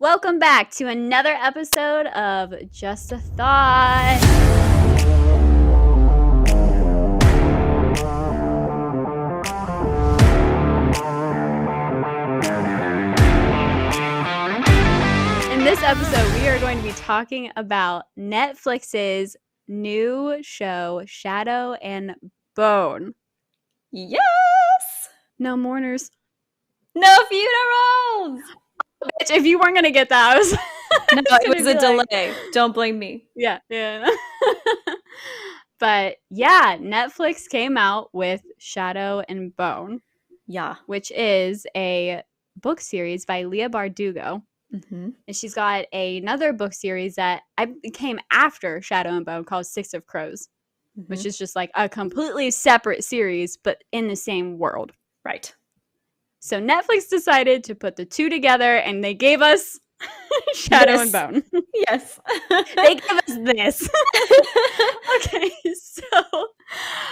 Welcome back to another episode of Just a Thought. In this episode, we are going to be talking about Netflix's new show, Shadow and Bone. Yes! No mourners. No funerals! Bitch, if you weren't going to get that, I was... No, it was a delay. Don't blame me. Yeah. But yeah, Netflix came out with Shadow and Bone. Yeah. Which is a book series by Leah Bardugo. Mm-hmm. And she's got another book series that came after Shadow and Bone called Six of Crows, which is just like a completely separate series, but in the same world. Right. So Netflix decided to put the two together, and they gave us Shadow and Bone. Yes. They gave us this. Okay, so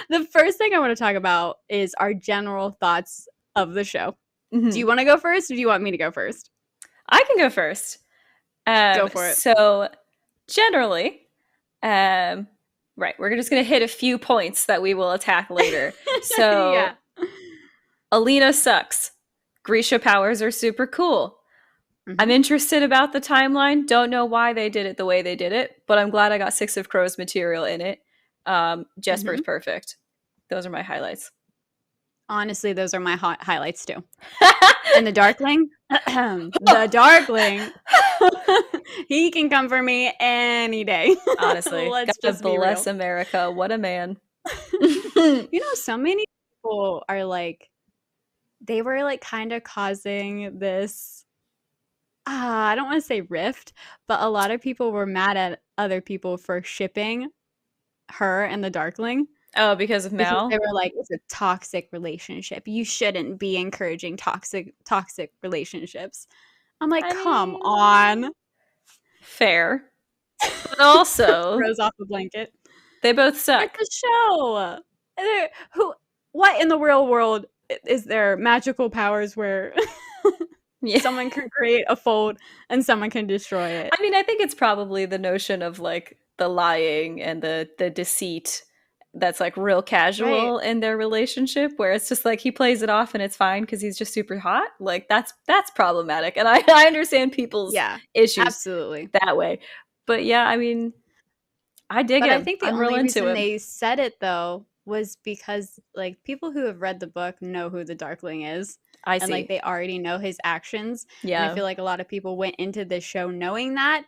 the first thing I want to talk about is our general thoughts of the show. Mm-hmm. Do you want to go first, or do you want me to go first? I can go first. Go for it. So generally, right, we're just going to hit a few points that we will attack later. So yeah. Alina sucks. Grisha powers are super cool. Mm-hmm. I'm interested about the timeline. Don't know why they did it the way they did it, but I'm glad I got Six of Crows material in it. Jesper's perfect. Those are my highlights. Honestly, those are my highlights too. And the Darkling, he can come for me any day. Honestly, let's just bless America. What a man. So many people are like, they were like kind of causing this, I don't want to say rift, but a lot of people were mad at other people for shipping her and the Darkling. Oh, because of Mal? Because they were like, it's a toxic relationship. You shouldn't be encouraging toxic relationships. I'm like, come on. Fair. But also, throws off the blanket. They both suck. It's a show. What in the real world is there magical powers where someone can create a fold and someone can destroy it? I mean, I think it's probably the notion of like the lying and the deceit that's like real casual in their relationship, where it's just like he plays it off and it's fine because he's just super hot. Like that's problematic, and I understand people's issues absolutely that way. But yeah, I mean, I dig it. I think the only reason they said it though was because like people who have read the book know who the Darkling is. And like they already know his actions. Yeah, and I feel like a lot of people went into this show knowing that,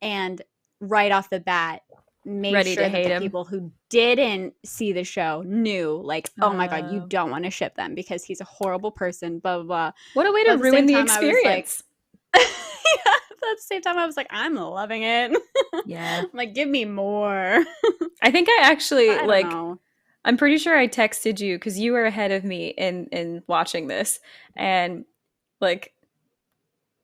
and right off the bat made ready sure to that hate the him. People who didn't see the show knew, like, oh my god, you don't want to ship them because he's a horrible person, blah blah blah. What a way to ruin the experience. But at the same time I was like, I'm loving it. Yeah. I'm like, give me more. I think I actually I don't know. I'm pretty sure I texted you because you were ahead of me in watching this, and like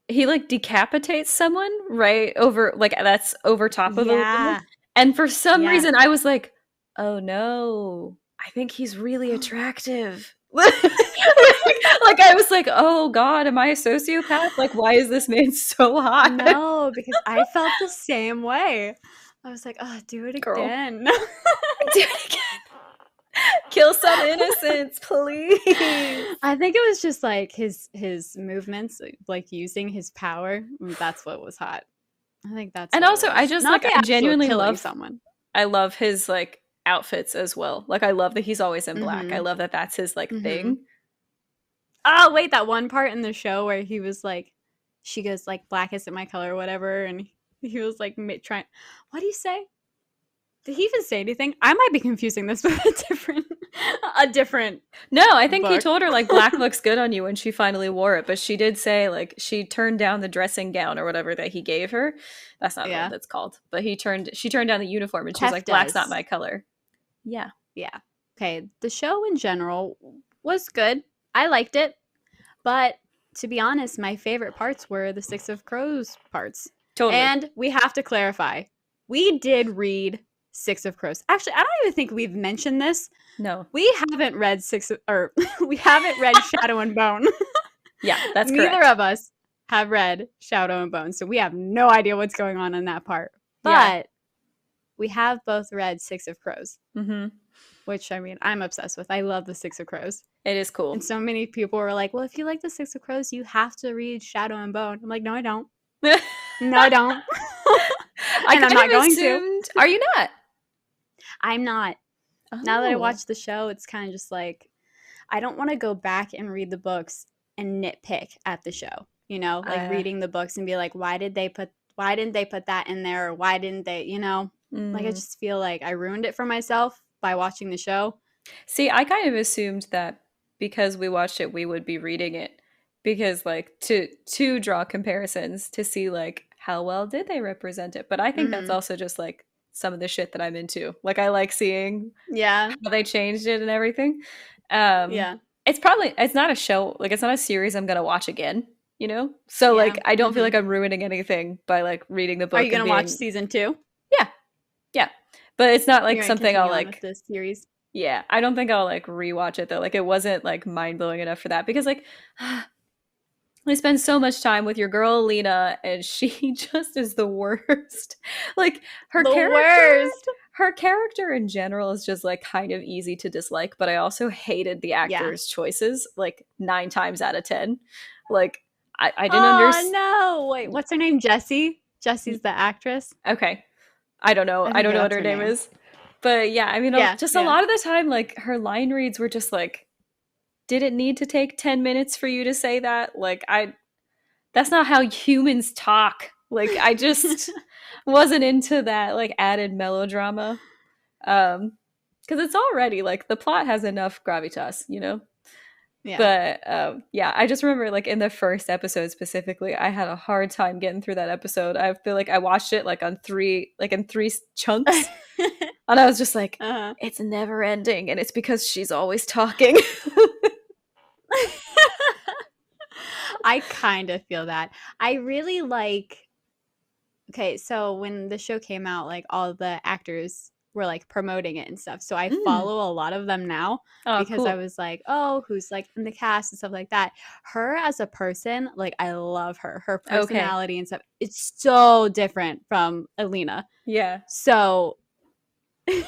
he like decapitates someone right over, like that's over top of the woman. And for some reason I was like, oh no, I think he's really attractive. Like I was like, oh god, am I a sociopath? Like, why is this man so hot? No, because I felt the same way. I was like, oh, do it again. Do it again. Kill some innocents, please. I think it was just like his movements, like using his power. That's what was hot. I think that's. And also, I just like I genuinely love someone. I love his like outfits as well. Like I love that he's always in black. I love that that's his like thing. Oh wait, that one part in the show where he was like, she goes like, black isn't my color or whatever, and he was like trying. What do you say? Did he even say anything? I might be confusing this with a different. No, I think he told her like black looks good on you when she finally wore it, but she did say like she turned down the dressing gown or whatever that he gave her. That's not what that's called. But she turned down the uniform and she was like, black's not my color. Yeah. Yeah. Okay. The show in general was good. I liked it. But to be honest, my favorite parts were the Six of Crows parts. Totally. And we have to clarify. We did read Six of Crows. Actually, I don't even think we've mentioned this. No. We haven't read we haven't read Shadow and Bone. Yeah, that's correct. Neither of us have read Shadow and Bone, so we have no idea what's going on in that part. Yeah. But we have both read Six of Crows, Mm-hmm. which I mean, I'm obsessed with. I love the Six of Crows. It is cool. And so many people were like, well, if you like the Six of Crows, you have to read Shadow and Bone. I'm like, no, I don't. No, I don't. I And I'm kind not of going assumed. Are you not? I'm not. Oh. Now that I watched the show, it's kind of just like, I don't want to go back and read the books and nitpick at the show. You know, like reading the books and be like, why didn't they put that in there? Or why didn't they, you know? Like, I just feel like I ruined it for myself by watching the show. See, I kind of assumed that because we watched it, we would be reading it. Because like to draw comparisons to see like how well did they represent it. But I think that's also just like some of the shit that I'm into. Like I like seeing how they changed it and everything. It's not a show, like it's not a series I'm gonna watch again, you know? So like I don't feel like I'm ruining anything by like reading the book. Are you gonna watch season 2? Yeah. Yeah. But it's not like You're something I'll like with this series. Yeah, I don't think I'll like rewatch it though. Like it wasn't like mind blowing enough for that because like I spend so much time with your girl Alina and she just is the worst. Like her character in general is just like kind of easy to dislike, but I also hated the actors' choices like 9 times out of 10. Like I didn't understand. Oh no! Wait, what's her name? Jessie? Jessie's the actress. Okay. I don't know what her name is. But yeah, I mean, a lot of the time, like, her line reads were just like, did it need to take 10 minutes for you to say that? Like, that's not how humans talk. Like, I just wasn't into that, like, added melodrama. Because it's already, like, the plot has enough gravitas, you know? Yeah. But yeah, I just remember like in the first episode specifically, I had a hard time getting through that episode. I feel like I watched it like in 3 chunks. And I was just like, it's never ending. And it's because she's always talking. I kind of feel that. I really like, okay, so when the show came out, like all the actors were like promoting it and stuff. So I follow a lot of them now because cool. I was like, oh, who's like in the cast and stuff like that. Her as a person, like I love her. Her personality and stuff. It's so different from Alina. Yeah. So I'm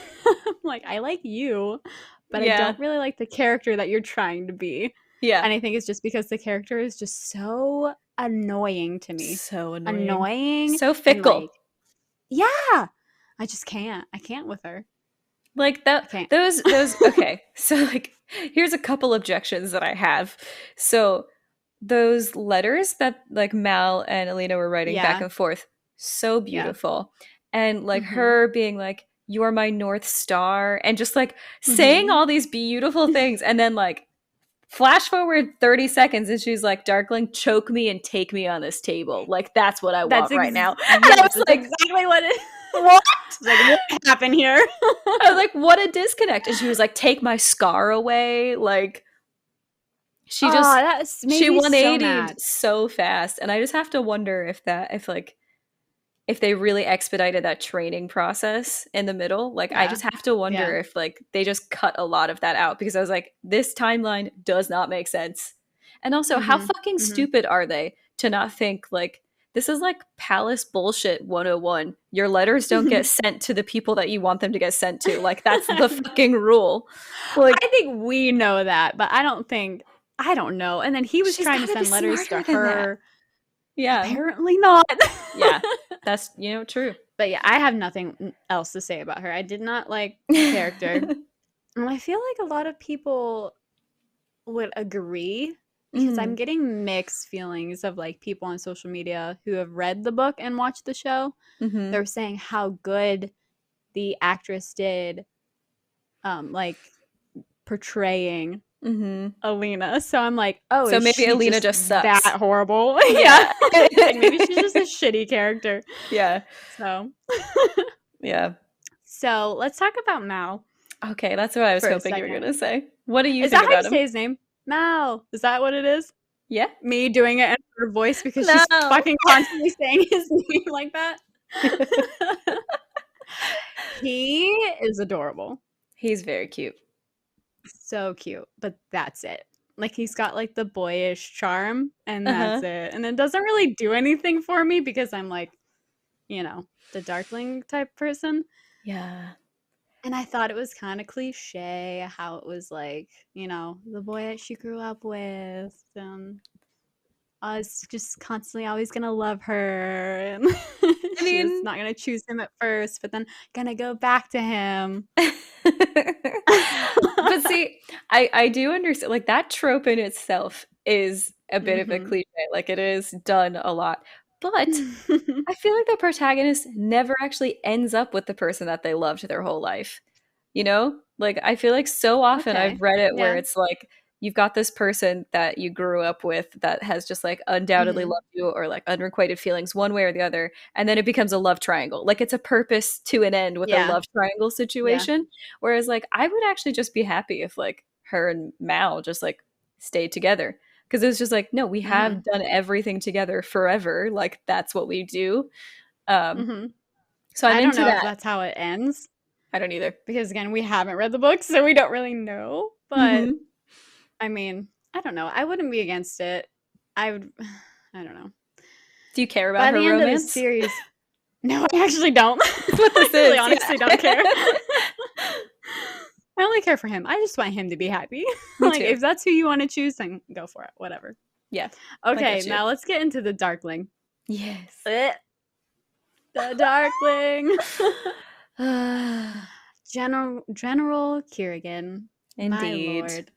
like, I like you, but I don't really like the character that you're trying to be. Yeah. And I think it's just because the character is just so annoying to me. So annoying. So fickle. Like, yeah. I just can't. I can't with her. Like that those okay. So like here's a couple objections that I have. So those letters that like Mal and Alina were writing back and forth, so beautiful. And like her being like, you're my North Star, and just like saying all these beautiful things, and then like flash forward 30 seconds and she's like, Darkling, choke me and take me on this table. Like that's what I want right now. And I was like, exactly what it what? Like, what happened here? I was like, what a disconnect. And she was like, take my scar away. Like she just she 180'd so fast. And I just have to wonder if they really expedited that training process in the middle. Like I just have to wonder if like they just cut a lot of that out, because I was like, this timeline does not make sense. And also how fucking stupid are they to not think like, this is like palace bullshit 101. Your letters don't get sent to the people that you want them to get sent to. Like that's the fucking rule. Like I think we know that, but I don't know. And then he was trying to send letters to her. Yeah. Apparently not. Yeah. That's, true. But yeah, I have nothing else to say about her. I did not like the character. And I feel like a lot of people would agree, because I'm getting mixed feelings of like people on social media who have read the book and watched the show. They're saying how good the actress did like portraying Alina. So I'm like, oh, so maybe Alina just sucks. That horrible. Yeah. Like maybe she's just a shitty character. Yeah. So yeah. So let's talk about Mal. Okay, that's what I was hoping you were gonna say. What do you think about him? Is that how you say his name? Mal. Is that what it is? Yeah. Me doing it in her voice because she's fucking constantly saying his name like that. He is adorable. He's very cute. So cute, but that's it. Like he's got like the boyish charm and that's Uh-huh. it. And it doesn't really do anything for me because I'm like, the darkling type person. Yeah. And I thought it was kind of cliche how it was like, the boy that she grew up with. I was just constantly always gonna love her, and I she was mean, not gonna choose him at first, but then gonna go back to him. but see, I do understand like that trope in itself is a bit of a Mhm. cliche. Like it is done a lot. But I feel like the protagonist never actually ends up with the person that they loved their whole life. You know? Like I feel like so often Okay. I've read it where Yeah. it's like you've got this person that you grew up with that has just like undoubtedly Mhm. loved you or like unrequited feelings one way or the other, and then it becomes a love triangle. Like it's a purpose to an end with a Yeah. love triangle Yeah. situation. Whereas like I would actually just be happy if like her and Mal just like stayed together. Because it was just like, no, we Mhm. have done everything together forever. Like that's what we do. Um, Mhm. so I'm I don't into know if that. that's how it ends I don't either. because again, we haven't read the book, so we don't really know, but Hmm. I mean, I don't know. I wouldn't be against it. I would I don't know. Do you care about By her the end of the romance? series, no, I actually don't. That's what I this really is. Yeah. honestly don't care. I only care for him. I just want him to be happy. Me Like, too. if that's who you want to choose, then go for it. Whatever. Yeah. I Okay, get you. now let's get into the Darkling. Yes. Blech, the Darkling. General Kerrigan. My Indeed. lord.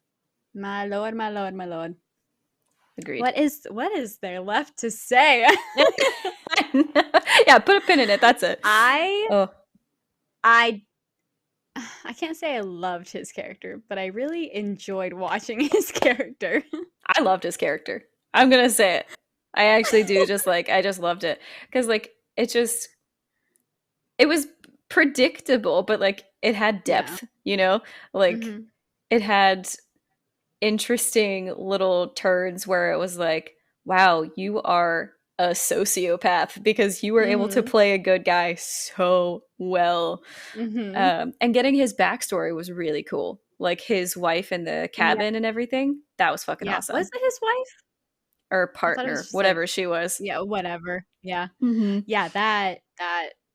My lord, my lord, my lord. Agreed. What is there left to say? Yeah, put a pin in it. That's it. I Oh, I I can't say I loved his character, but I really enjoyed watching his character. I loved his character. I'm gonna say it. I actually do just like I just loved it. Because like it was predictable, but like it had Yeah. depth, you know? Like Mhm. it had interesting little turns where it was like, wow, you are a sociopath because you were able to Mhm. play a good guy so well. Mhm. And getting his backstory was really cool. Like his wife in the Yeah. cabin and everything. That was fucking Yeah. Was awesome. it his wife? Or I thought it was partner, just like, whatever she was. yeah, whatever. Yeah. Hmm. Yeah, that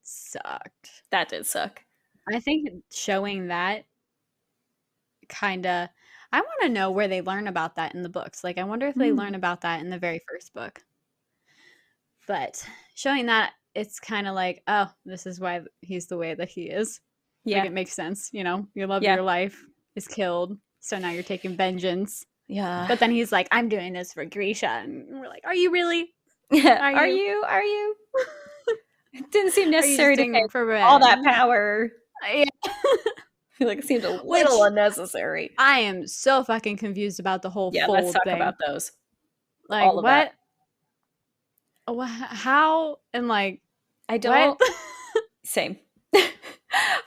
sucked. That did suck. I think showing that kinda I wanna know where they learn about that in the books. Like, I wonder if they Mm. learn about that in the very first book. But showing that, it's kinda like, "Oh, this is why he's the way that he is." Like, Yeah. it makes sense, your love of Yeah. your life is killed, so now you're taking vengeance. Yeah. But then he's like, "I'm doing this for Grisha," and we're like, "Are you really? Yeah. Are Are you? you? Are you? It didn't seem Are you just necessary to doing pay it for all that revenge?" power. Yeah. I feel like it seemed a little Which unnecessary. I am so fucking confused about the whole Yeah, let's fold talk thing. about those. Like, All of that. what? How? And like, I what? don't same.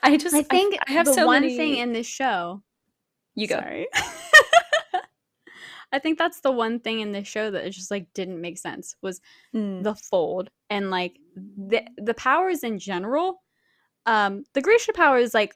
I just I think I have the so one thing many in this show, you go. sorry. I think that's the one thing in this show that it just like didn't make sense was Mm. the fold and like the powers in general. The Grisha powers like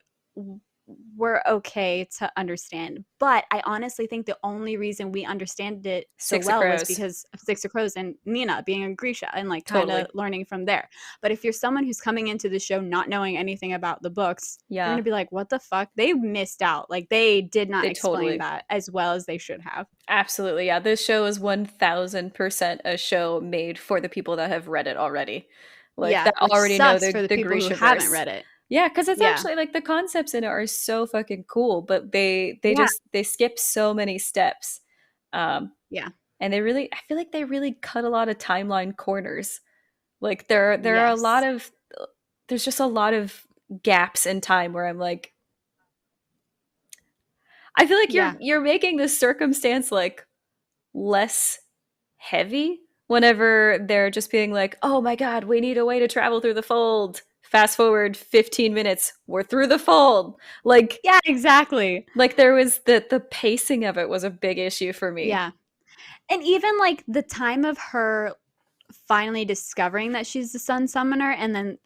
were okay to understand, but I honestly think the only reason we understand it so Six of well was Crows. because of Six of Crows and Nina being a Grisha and like kind of Totally. learning from there. But if you're someone who's coming into the show not knowing anything about the books, you're Yeah. gonna be like, "What the fuck?" They missed out. Like they did not They explain totally that as well as they should have. absolutely. Yeah, this show is 1000% a show made for the people that have read it already. Like Yeah, that which already know sucks for the the people who haven't Grishaverse. read it. Yeah, because it's Yeah, actually like the concepts in it are so fucking cool, but they yeah, just they skip so many steps. Um, yeah. and they really I feel like they really cut a lot of timeline corners. Like there are a lot Yes. of there's just a lot of gaps in time where I'm like I feel like Yeah. you're making this circumstance like less heavy whenever they're just being like, "Oh my god, we need a way to travel through the fold." Fast forward 15 minutes, we're through the fold. Yeah, exactly. Like there was the pacing of it was a big issue for me. Yeah. And even like the time of her finally discovering that she's the sun summoner and then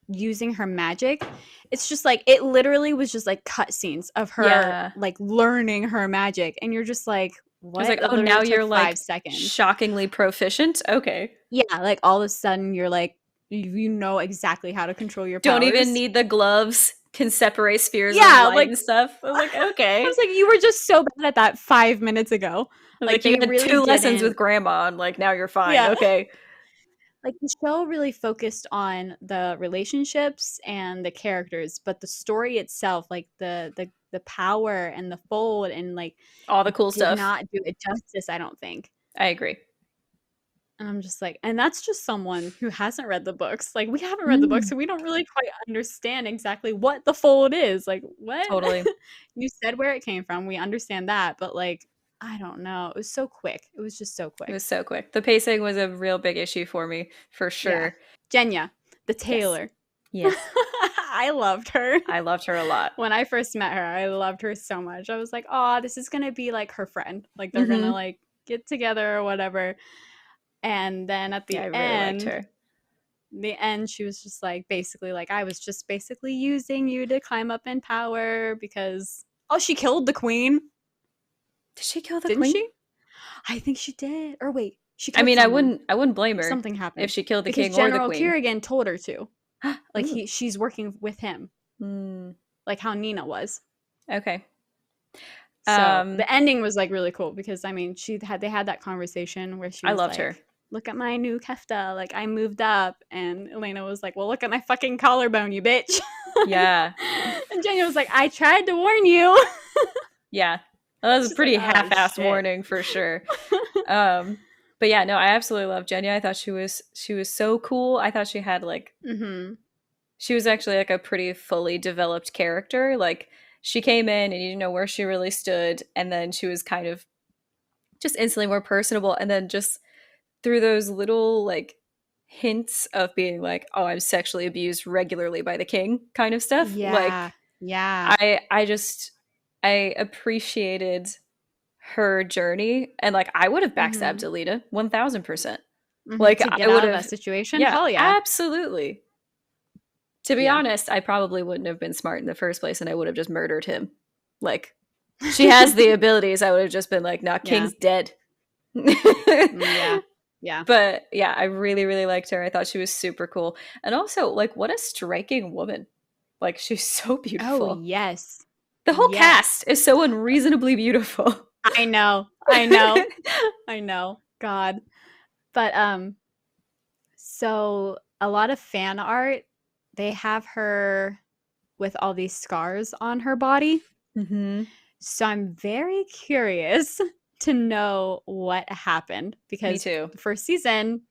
using her magic, it's just like it literally was just like cutscenes of her Yeah. like learning her magic. And you're just like, was what? like, It oh, now literally took you're 5 like seconds. shockingly proficient. Okay. Yeah, like all of a sudden you're like, you know exactly how to control your Don't even powers. need the gloves, can separate spheres of Yeah, light like and stuff. I was like, I okay. was like, you were just so bad at that 5 minutes ago. I was Like like, you they had really 2 lessons with didn't. grandma, and like now you're fine. Yeah. Okay. Like the show really focused on the relationships and the characters, but the story itself, like the power and the fold and like All the it cool did stuff. not do it justice, I don't think. I agree. And I'm just like, and that's just someone who hasn't read the books. Like we haven't read the books, Mm, so we don't really quite understand exactly what the fold is. Like what? totally. You said where it came from. We understand that, but like I don't know. It was so quick. It was just so It quick. was so quick. The pacing was a real big issue for me, for Yeah. sure. Jenya, the Yes. tailor. Yes. I loved her. I loved her a lot. When I first met her, I loved her so much. I was like, "Oh, this is going to be like her friend. Like they're going to Hmm. like get together or whatever." And then at Yeah, I the really liked her. she was just like basically like I was just basically using you to climb up in power because oh, she killed the queen, Did she kill the didn't queen? she? I think she did. Or wait, she I killed mean, someone. I wouldn't blame her Something if happened she killed the because king or the General queen. Kerrigan told her to. Like Ooh. she's working with him, Mm, like how Nina was. okay. So the ending was like really cool because I mean they had that conversation where she I was loved her. like, "Look at my new kefta, like I moved up," and Elena was like, "Well, look at my fucking collarbone, you bitch." Yeah. And Jenny was like, "I tried to warn you." Yeah. That was a She's like, pretty "Oh half-assed shit." warning for sure. Um, but yeah, no, I absolutely love Jenya. I thought she was so cool. I thought she had like Mhm. she was actually like a pretty fully developed character. Like she came in and you didn't know where she really stood, and then she was kind of just instantly more personable, and then just through those little like hints of being like, oh, I'm sexually abused regularly by the king kind of stuff. Like Yeah. Yeah. I just I appreciated her journey, and like I would have backstabbed Mhm. Alita 1000%. Mhm. Like To I get would out of that have, situation? yeah, Hell yeah. absolutely. To be Yeah. honest, I probably wouldn't have been smart in the first place, and I would have just murdered him. Like she has the abilities. I would have just been like, nah, Yeah. King's dead. Yeah. Yeah. But yeah, I really, really liked her. I thought she was super cool. And also, like, what a striking woman. Like, she's so Oh, beautiful. yes. The whole cast Yes. is so unreasonably beautiful. I know. I know. I know. God. But so a lot of fan art, they have her with all these scars on her body. Hmm. So I'm very curious to know what happened Me because too. the first season,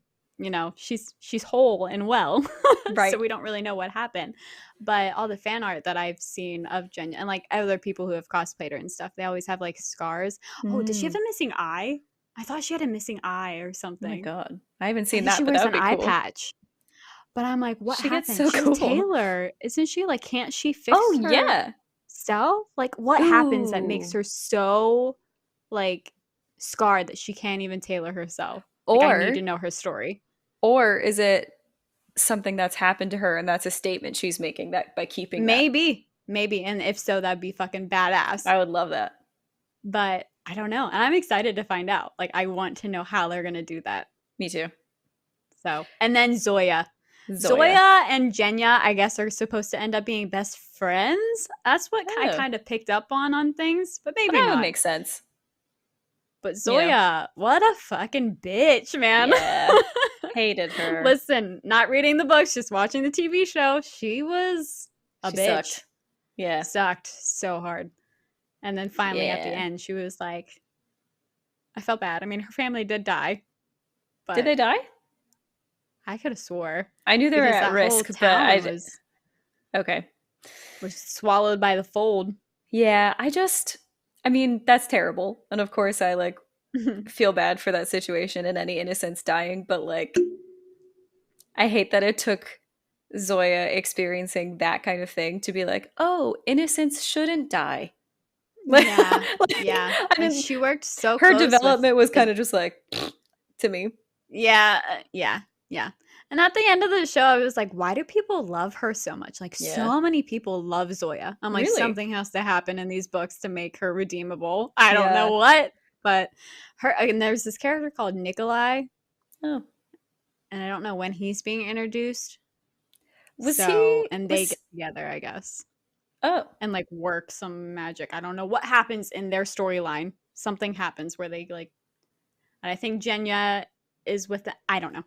she's whole and well. So Right. we don't really know what happened. But all the fan art that I've seen of Jen and like other people who have cosplayed her and stuff, they always have like scars. Oh, does she have Mm. a missing eye? I thought she had a missing eye or Oh my something. god. I haven't I seen think she that, but that wears would an be eye cool. patch. But I'm like, what She gets happened? so She's a cool. tailor, isn't she? Like, can't she Oh fix her yeah. self? Like, what happens that makes Ooh. her so like scarred that she can't even tailor herself? Like, I need Or to know her story. or is it something that's happened to her and that's a statement she's making that by keeping that? Maybe. And if so, that'd be fucking badass. I would love that. But I don't know. And I'm excited to find out. Like, I want to know how they're gonna do that. Me too. So, and then Zoya. Zoya. Zoya and Jenya, I guess, are supposed to end up being best friends. That's what I Oh, kind of picked up on things, but maybe that would not. make sense. But You know. Zoya, what a fucking bitch, man. Yeah. Hated her. Listen, not reading the books, just watching the TV show. She was a She bitch. sucked. Yeah. Sucked so hard. And then finally at the Yeah. end, she was like, I felt bad. I mean, her family did die, Did but they die? I could have swore I knew they were because at that whole risk, but town okay. was swallowed by the fold. Yeah, I mean, that's terrible. And of course I like feel bad for that situation and any innocents dying, but like I hate that it took Zoya experiencing that kind of thing to be like, "Oh, innocents shouldn't die." Like, Yeah, like yeah. I And mean, she worked so her close with development was the kind of just like to me. yeah, yeah. And at the end of the show, I was like, why do people love her so much? Like, Yeah. so many people love Zoya. I'm like, Really? something has to happen in these books to make her redeemable. I don't know Yeah. what. But and there's this character called Nikolai, Oh, and I don't know when he's being introduced. was So, he and they was? get together, I guess, Oh, and like work some magic. I don't know what happens in their storyline. Something happens where they like, and I think Jenya is with the, I don't know.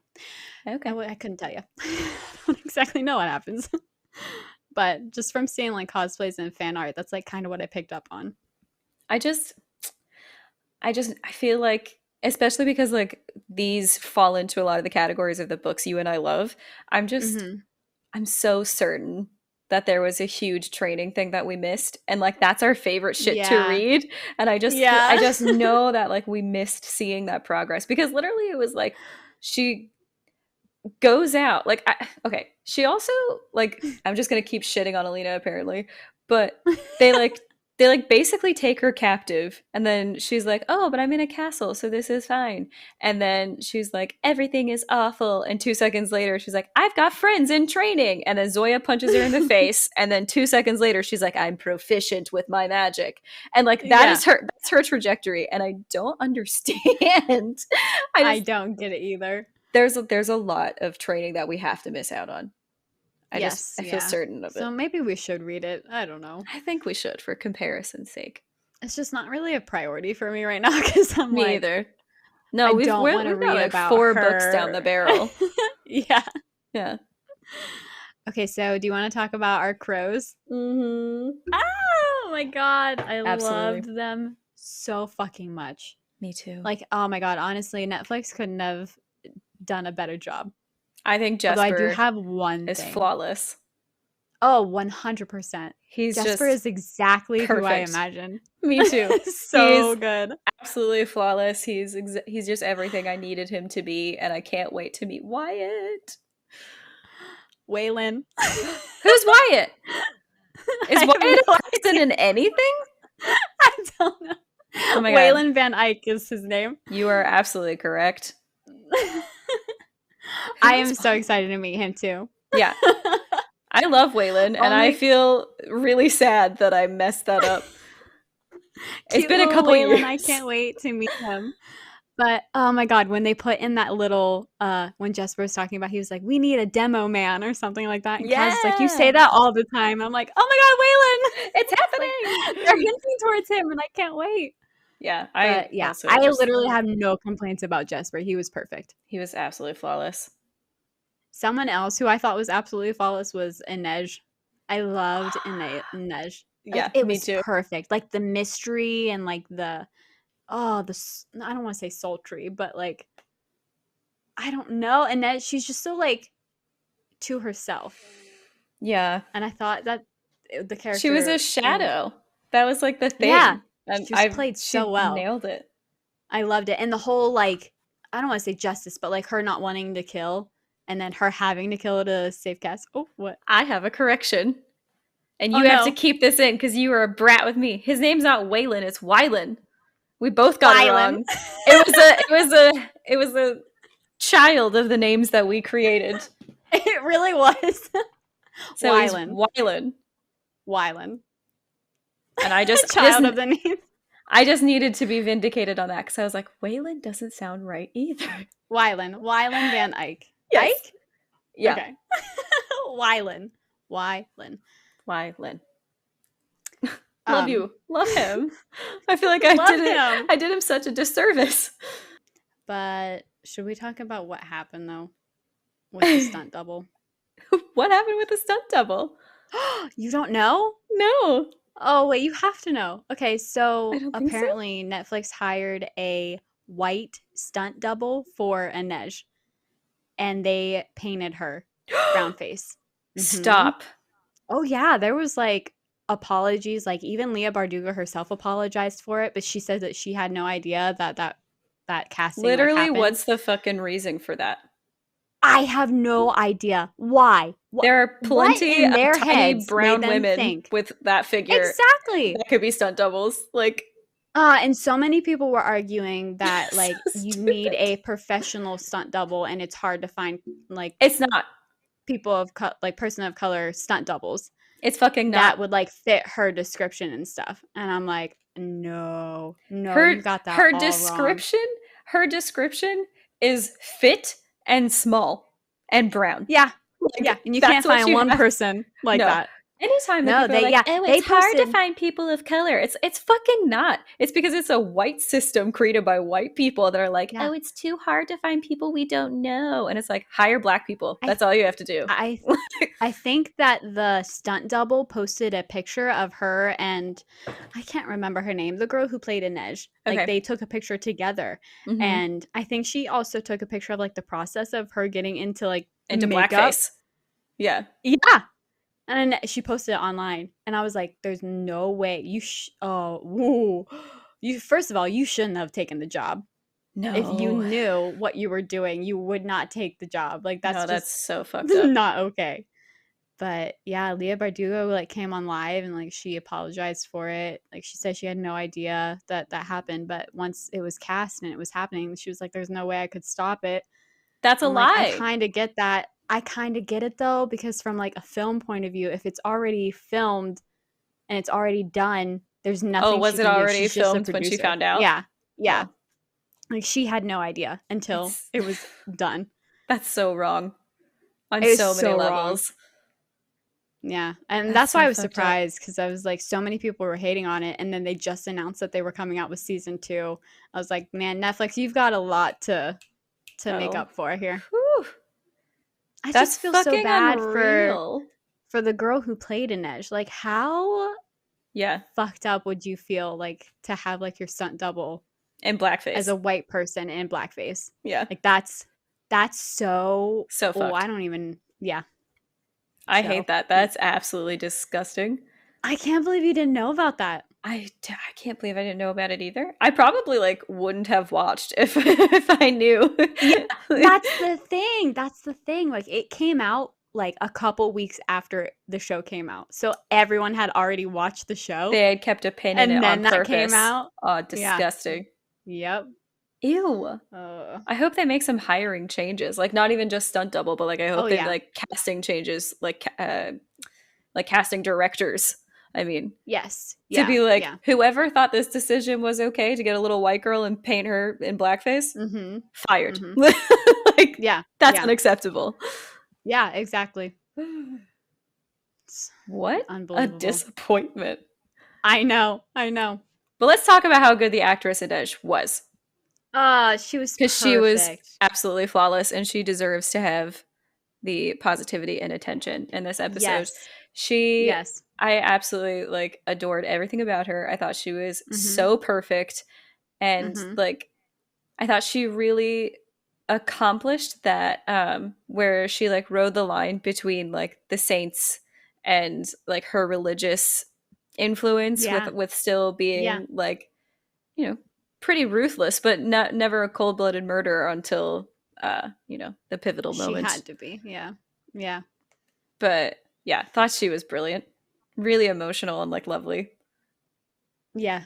okay. I couldn't tell you. I don't exactly know what happens. But just from seeing like cosplays and fan art, that's like kind of what I picked up on. I just I feel like, especially because like these fall into a lot of the categories of the books you and I love. I'm just Mm-hmm. I'm so certain that there was a huge training thing that we missed, and like that's our favorite shit to Yeah. read, and I Yeah. just know that like we missed seeing that progress because literally it was like she goes out like okay, she also like, I'm just going to keep shitting on Alina apparently, but they like they like basically take her captive, and then she's like, oh, but I'm in a castle, so this is fine. And then she's like, everything is awful, and 2 seconds later she's like, I've got friends in training, and then Zoya punches her in the face, and then 2 seconds later she's like, I'm proficient with my magic. And like Yeah. that's her trajectory, and I don't understand. I I just don't get it either. there's a lot of training that we have to miss out on. Yes, I feel yeah. certain of So it. maybe we should read it. I don't know. I think we should for comparison's sake. It's just not really a priority for me right now because I'm Me like, either. No, I don't want to we've got read like about 4 books down the her. barrel. Yeah. Yeah. Okay, so do you want to talk about our crows? Mm-hmm. Oh my god, I Absolutely. loved them so fucking much. Me too. Like, oh my god, honestly, Netflix couldn't have done a better job. I think Although I do Jesper have one is thing. flawless. Oh, 100%. He's Jesper just is exactly who I perfect. imagined. Me too. So He's good. absolutely flawless. He's just everything I needed him to be, and I can't wait to meet Wyatt. Waylon. Who's Wyatt? Is I have Wyatt no a person idea. in anything? I don't know. Oh my god. Waylon Van Eyck is his name. You are absolutely correct. I Who is am so Wyatt? excited to meet him too. Yeah. I love Waylon, and I Only feel really sad that I messed that up. It's cute been a little couple Waylon. I years. can't wait to meet him. But oh my god, when they put in that little when Jesper was talking about, he was like, "We need a demo man" or something like that. And Kaz is like, "You say Yeah. that all the time." I'm like, "Oh my god, Waylon!" It's It's like they're happening. hinting towards him, and I can't wait. Yeah, I But yeah, also I just literally have no complaints about Jesper. He was perfect. he was absolutely flawless. Someone else who I thought was absolutely flawless was Inej. I loved Inej. Like Yeah, it me was too. perfect. Like the mystery and like the I don't want to say sultry, but like I don't know. Inej, she's just so like to herself. Yeah. And I thought that the She was a character in shadow. That was like the yeah, thing. And she was played so she well. nailed it. I loved it. And the whole like I don't want to say justice, but like her not wanting to kill and then her having to kill to save Cass. Oh, what? I have a correction. And Oh you have to no. keep this in because you were a brat with me. His name's not Waylon, it's Wylan. We both got it Wylan. wrong. It was a child of the names that we created. It really was. So he's Wylan. Wylan. And I just Child of the name. I just needed to be vindicated on that because I was like, Waylon doesn't sound right either. Wylan. Wylan Van Eyck. Yes. Ike? Yeah. Okay. Wylan. Wylan. Wylan. Love you. Love him. I feel like I did him such a disservice. But should we talk about what happened though with the stunt double? What happened with the stunt double? You don't know? No. Oh, wait, you have to know. Okay, so I don't think so. apparently Netflix hired a white stunt double for Inej, and they painted her brown face. Stop. Oh yeah, there was like apologies. Like even Leah Bardugo herself apologized for it, but she said that she had no idea that casting Literally, like, what's the fucking reason for that? I have no idea why. There are plenty of their tiny brown made them women think? with that figure Exactly. that could be stunt doubles. Like, and so many people were arguing that like so you need a professional stunt double, and it's hard to find like it's not. people of like person of color stunt doubles. It's fucking not. That would like fit her description and stuff. And I'm like, No, no, Her you got that her all wrong. description, her description is fit and small and brown. Yeah, yeah, Like and you that's can't what find she one has. person like No. that. Anytime that No, people are they like, yeah, "Oh, they it's hard to posted. find people of color." It's fucking not. It's because it's a white system created by white people that are like, Yeah, "Oh, it's too hard to find people we don't know." And it's like, hire black people. I That's all you have to do. I I think that the stunt double posted a picture of her and I can't remember her name, the girl who played Inej. Like Okay. they took a picture together. Mhm. And I think she also took a picture of like the process of her getting into like Into makeup. blackface. Yeah. Yeah. And she posted it online. And I was like, there's no way oh, woo. You first of all, you shouldn't have taken the job. If you No. knew what you were doing, you would not take the job. Like that's No, that's just so fucked up. not okay. But yeah, Leah Bardugo like came on live and like she apologized for it. Like she said she had no idea that that happened, but once it was cast and it was happening, she was like, "There's no way I could stop it." That's a And like I lie. kind of get that. I kind of get it though because from like a film point of view, if it's already filmed and it's already done, there's Oh, nothing she was it can do. already She's just a filmed when she producer. found out? Yeah, yeah. Oh, Like she had no idea until it's it was done. that's so wrong on It was so many so wrong. levels. Yeah, and That's that's why so I was fucked up. surprised because I was like, so many people were hating on it, and then they just announced that they were coming out with season 2. I was like, man, Netflix, you've got a lot to make Oh. up for here. Whew. I That's just feel so fucking bad unreal. for the girl who played Inej. Like, how Yeah. fucked up would you feel like to have like your stunt double And as blackface. a white person in blackface? Yeah. Like, that's so. So Oh, I fucked. don't even. Yeah. I hate So that. That's absolutely disgusting. I can't believe you didn't know about that. I can't believe I didn't know about it either. I probably like wouldn't have watched if if I knew. Yeah, that's the thing. That's the thing. Like it came out like a couple weeks after the show came out. So everyone had already watched the show They had kept a pin in it and on then that came purpose. out. Oh, Yeah. disgusting. Yep. Ew. Uh, I hope they make some hiring changes. Like not even just stunt double, but like I oh hope they yeah. like casting changes, like casting directors. I mean, Yes. to Yeah. be like Yeah. whoever thought this decision was okay to get a little white girl and paint her in blackface, Mhm. fired. Mhm. Like Yeah. that's Yeah. unacceptable. Yeah, exactly. It's What a unbelievable. disappointment. I know. I know. But let's talk about how good the actress Adesh was. She was Because she was perfect. absolutely flawless and she deserves to have the positivity and attention in this episode. Yes. She Yes. I absolutely like adored everything about her. I thought she was Mhm. so perfect and Mhm. like I thought she really accomplished that where she like rode the line between like the saints and like her religious influence Yeah. with still Yeah. being like you know pretty ruthless but not never a cold-blooded murderer until the pivotal She moment. had to be. Yeah. Yeah. But yeah, thought she was brilliant, really emotional and like lovely. Yeah.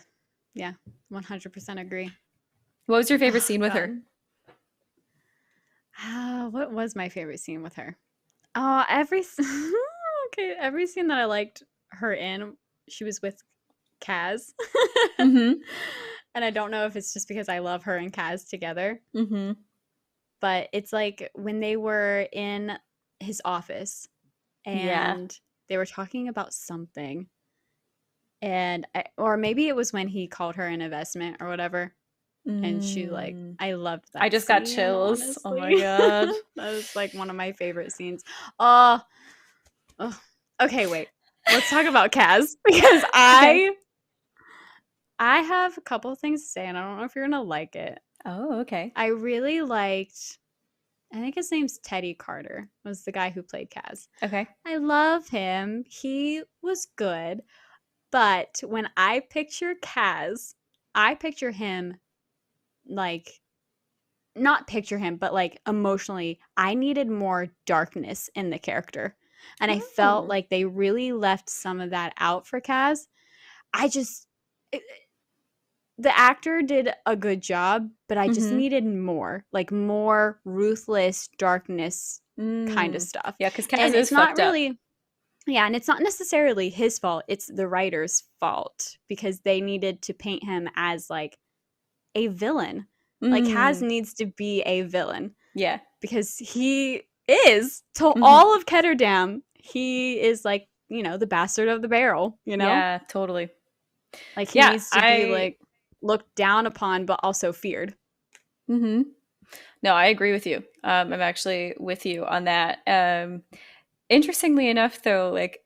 Yeah. 100% agree. What was your favorite Oh scene with her? god. What was my favorite scene with her? Oh, okay, every scene that I liked her in, she was with Kaz. Mm-hmm. And I don't know if it's just because I love her and Kaz together, Mm-hmm. but it's like when they were in his office Yeah. and they were talking about something or maybe it was when he called her an investment or whatever. And she like Mm. I loved I that just got scene, chills. Oh my honestly. god. That was like one of my favorite scenes. Uh oh, okay, wait. Let's talk about Kaz because Okay. I have a couple of things to say and I don't know if you're gonna like it. Oh, okay. I really liked I think his name's Teddy Carter, was the guy who played Kaz. Okay. I love him. He was good. But when I picture Kaz, I picture him like not picture him, but like emotionally, I needed more darkness in the character. And I felt Oh. like they really left some of that out for Kaz. I just, it, the actor did a good job, but I just Mm-hmm. needed more, like more ruthless darkness kind of Mm. stuff. Yeah, because Kaz And is it's not fucked up. really, Yeah, and it's not necessarily his fault, it's the writer's fault because they needed to paint him as like a villain. Like Kaz Mm, needs to be a villain yeah. because he is to Hmm. all of Ketterdam. He is like, the bastard of the barrel. Yeah, totally. Like he Yeah, needs to be like looked down upon but also feared. hmm No, I agree with you. I'm actually with you on that. Interestingly enough, though, like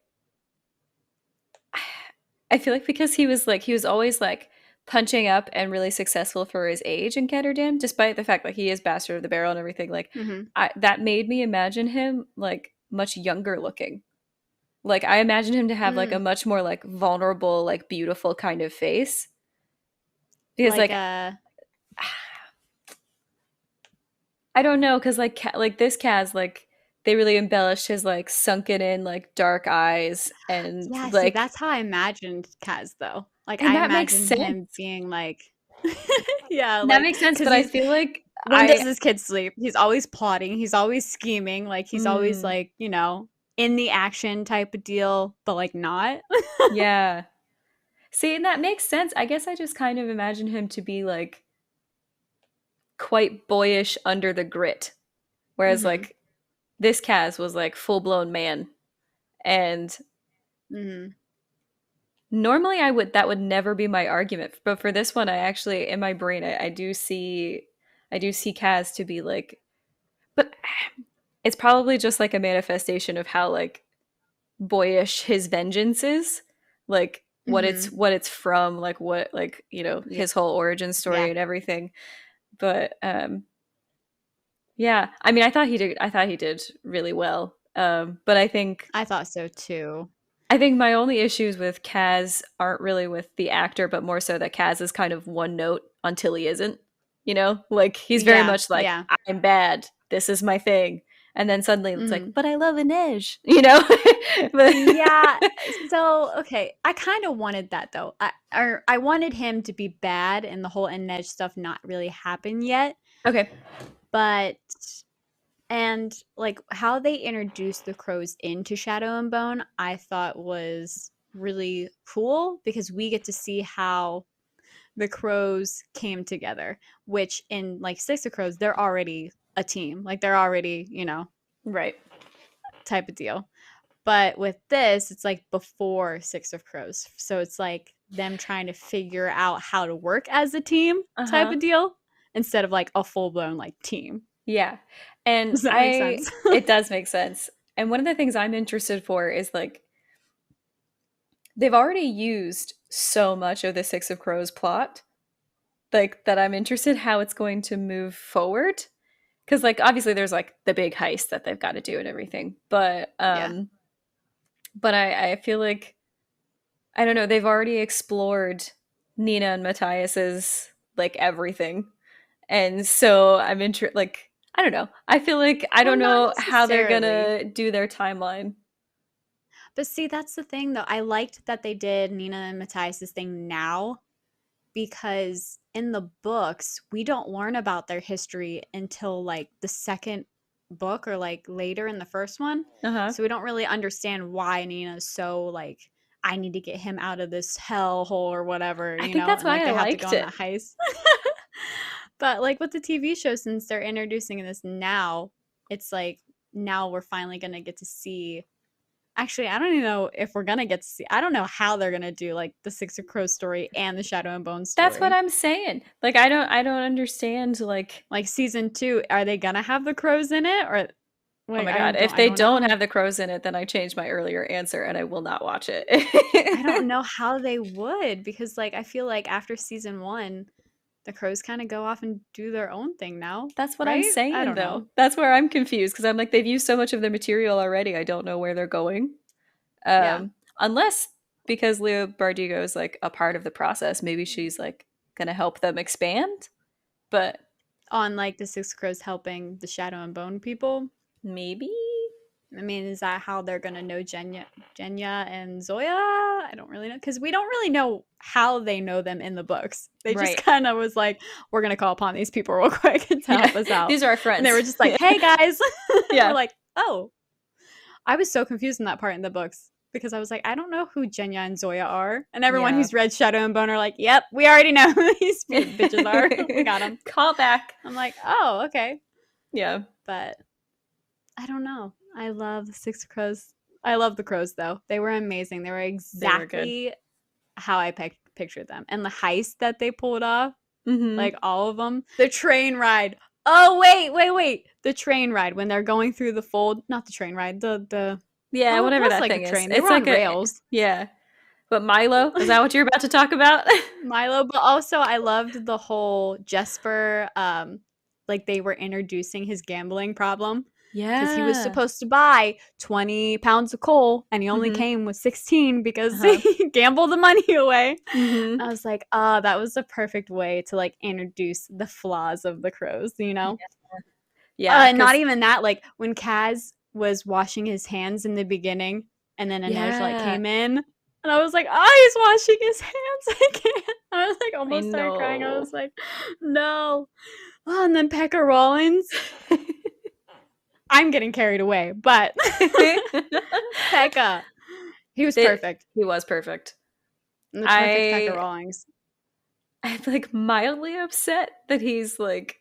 I feel like because he was always like punching up and really successful for his age in Ketterdam, despite the fact that he is Bastard of the Barrel and everything. Like Mhm. that made me imagine him like much younger looking. Like I imagine him to have like a Mm. much more like vulnerable, like beautiful kind of face. Because Like like I don't know, because like this Kaz, like they really embellished his like sunken in like dark eyes and yeah, see, like that's how I imagined Kaz though. Like and I that makes imagined sense. him being like yeah, That like makes sense, cuz but I he's feel like when does I this kid sleep? He's always plotting, he's always scheming, like he's always mm, like, in the action type of deal, but like not. yeah. See, and that makes sense. I guess I just kind of imagine him to be like quite boyish under the grit. Whereas Mhm. like this Kaz was like full blown man. And Mhm. normally that would never be my argument. But for this one I actually in my brain I do see Kaz to be like but it's probably just like a manifestation of how like boyish his vengeance is. Like Mhm. what it's from, like what like, Yeah. his whole origin Yeah. story and everything. But yeah, I mean, I thought he did really well. But I thought so too. I think my only issues with Kaz aren't really with the actor, but more so that Kaz is kind of one note until he isn't. You know, like he's very Yeah. much like Yeah. I'm bad. This is my thing, and then suddenly it's like, Mhm. but I love Inej. You know, but Yeah, so okay, I kind of wanted that though. I wanted him to be bad and the whole Inej stuff not really happen yet, okay, but and like how they introduced the crows into Shadow and Bone, I thought was really cool because we get to see how the crows came together, which in like Six of Crows, they're already a team. Like they're already, right, type of deal. But with this, it's like before Six of Crows. So it's like them trying to figure out how to work as a team uh type huh. of deal instead of like a full blown like team. Yeah. And Does that make sense? it does make sense. And one of the things I'm interested for is like, they've already used so much of the Six of Crows plot, like, that I'm interested how it's going to move forward. Because, like, obviously there's like the big heist that they've got to do and everything. Yeah. But I feel like, I don't know, they've already explored Nina and Matthias's like everything. And so I'm interested, like, I don't know. I feel like I Well, don't not know how they're necessarily. gonna do their timeline. But see, that's the thing though. I liked that they did Nina and Matthias's thing now because in the books, we don't learn about their history until like the second book or like later in the first one. Uh huh. So we don't really understand why Nina's so like, I need to get him out of this hell hole or whatever, I think that's and like why I they have to go liked on it. that heist. But like with the TV show, since they're introducing this now, it's like now we're finally gonna get to see. Actually, I don't even know if we're gonna get to see. I don't know how they're gonna do like the Six of Crows story and the Shadow and Bone That's what story. I'm saying. Like I don't understand. Like, Like season two, are they gonna have the crows in it or oh like my god, if I they don't don't know. have the crows in it, then I change my earlier answer and I will not watch I don't it. know how they would because like I feel like after season one, the crows kind of go off and do their own thing now, That's what I'm right? I saying don't though. know. That's where I'm confused because I'm like they've used so much of the material already. I don't know where they're going. Yeah. Unless because Leo Bardugo is like a part of the process, maybe she's like gonna help them expand. But On like the Six Crows helping the Shadow and Bone people. maybe I mean, is that how they're gonna know Jenya and Zoya? I don't really know because we don't really know how they know them in the books. They just right. kind of was like, "We're gonna call upon these people real quick to Yeah, help us out," these are our and they friends. were just like, "Hey guys," and we're Yeah. like, "Oh." I was so confused in that part in the books. because I was like, I don't know who Jenya and Zoya are. And everyone Yeah. who's read Shadow and Bone are like, yep, we already know who these bitches are. We got them. Call back. I'm like, oh, okay. Yeah. But I don't know. I love the Six Crows. I love the crows, though. They were amazing. They were exactly how I pictured them. And the heist that they pulled off, like all of them. The train ride. Oh, wait. The train ride when they're going through the fold. Not the train ride. Yeah, Oh, it whatever was that like a thing is. train. They It's were on like rails. yeah. But Milo, is that what you're about to talk about? Milo, but also I loved the whole Jesper, like they were introducing his gambling problem because he was Yeah. supposed to buy 20 pounds of coal and he only Mhm. came with 16 because Uh-huh. he gambled the money away. Mhm. I was like, ah, that was the perfect way to like introduce the flaws of the crows, you know? Yeah, And not cuz even that, like when Kaz was washing his hands in the beginning and then Inej like yeah. came in and I was like, oh, he's washing his hands. I can't. I was like I almost started crying. I know. was like, no. Oh, and then Pekka Rollins. I'm getting carried away, but Pekka, he was perfect. He was perfect. And the perfect Pekka I Rollins. I'm like mildly upset that he's like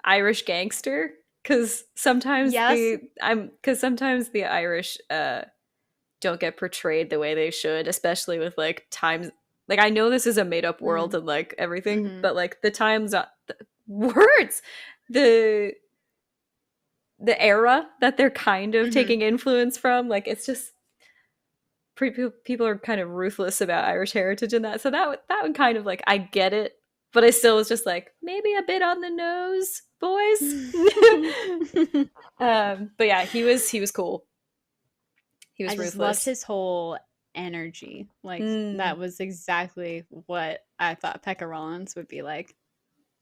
Irish gangster because Yes. sometimes the Irish don't get portrayed the way they should, especially with like times like I know this is a made up world Mm-hmm. and like everything, Mm-hmm. but like the times the words the era that they're kind of Mm-hmm. taking influence from, like it's just people are kind of ruthless about Irish heritage in that. So that one kind of like I get it, but I still was just like maybe a bit on the nose, boys. But yeah, he was cool. He I was just loved ruthless. his whole energy. Like Mm, that was exactly what I thought Pekka Rollins would be like.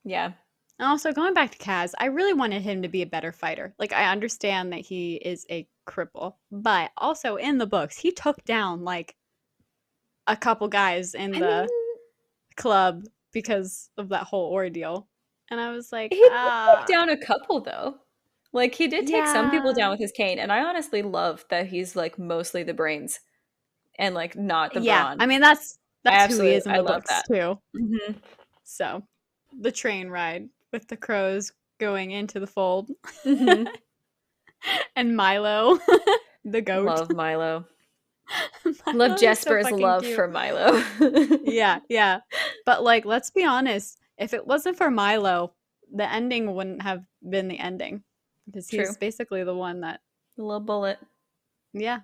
yeah, And also going back to Kaz, I really wanted him to be a better fighter. Like I understand that he is a cripple, but also in the books, he took down like a couple guys in I mean the club because of that whole ordeal. And I was he like, did take ah, down a couple though. Like he did take some people yeah. down with his cane, and I honestly love that he's like mostly the brains and like not the Yeah. brawn. I mean that's who he is in I the love books that. too. Hmm. So, the train ride with the crows going into the fold Hmm. and Milo, the goat. Love Milo. Love Milo is so Jesper's fucking love cute. for Milo. Yeah, yeah. But like, let's be honest. If it wasn't for Milo, the ending wouldn't have been the ending because True. he's basically the one that, The little bullet. yeah.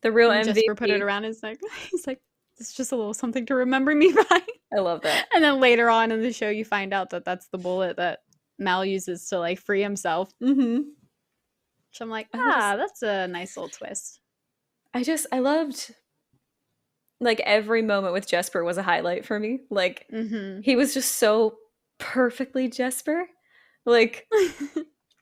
The real And Jesper put it MVP. around his neck. He's like, "It's just a little something to remember me by." I love that. And then later on in the show, you find out that that's the bullet that Mal uses to like free himself. Hmm. Which I'm like, I just that's a nice little twist. I loved like every moment with Jesper was a highlight for me. Like Mm-hmm. he was just so perfectly Jesper. Like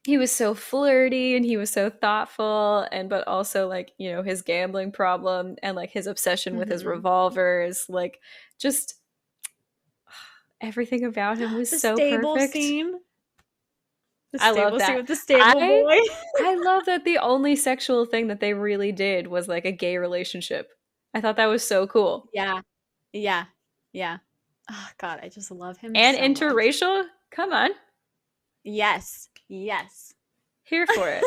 he was so flirty and he was so thoughtful and but also like, you know, his gambling problem and like his obsession with his Mm-hmm. revolvers, like just everything about him was The so stable perfect. scene. The I love stable scene that. with the stable I boy. I love that the only sexual thing that they really did was like a gay relationship. I thought that was so cool. Yeah. Yeah. Yeah. Oh God, I just love him And so much. interracial? Come on. Yes. Yes. Here for it.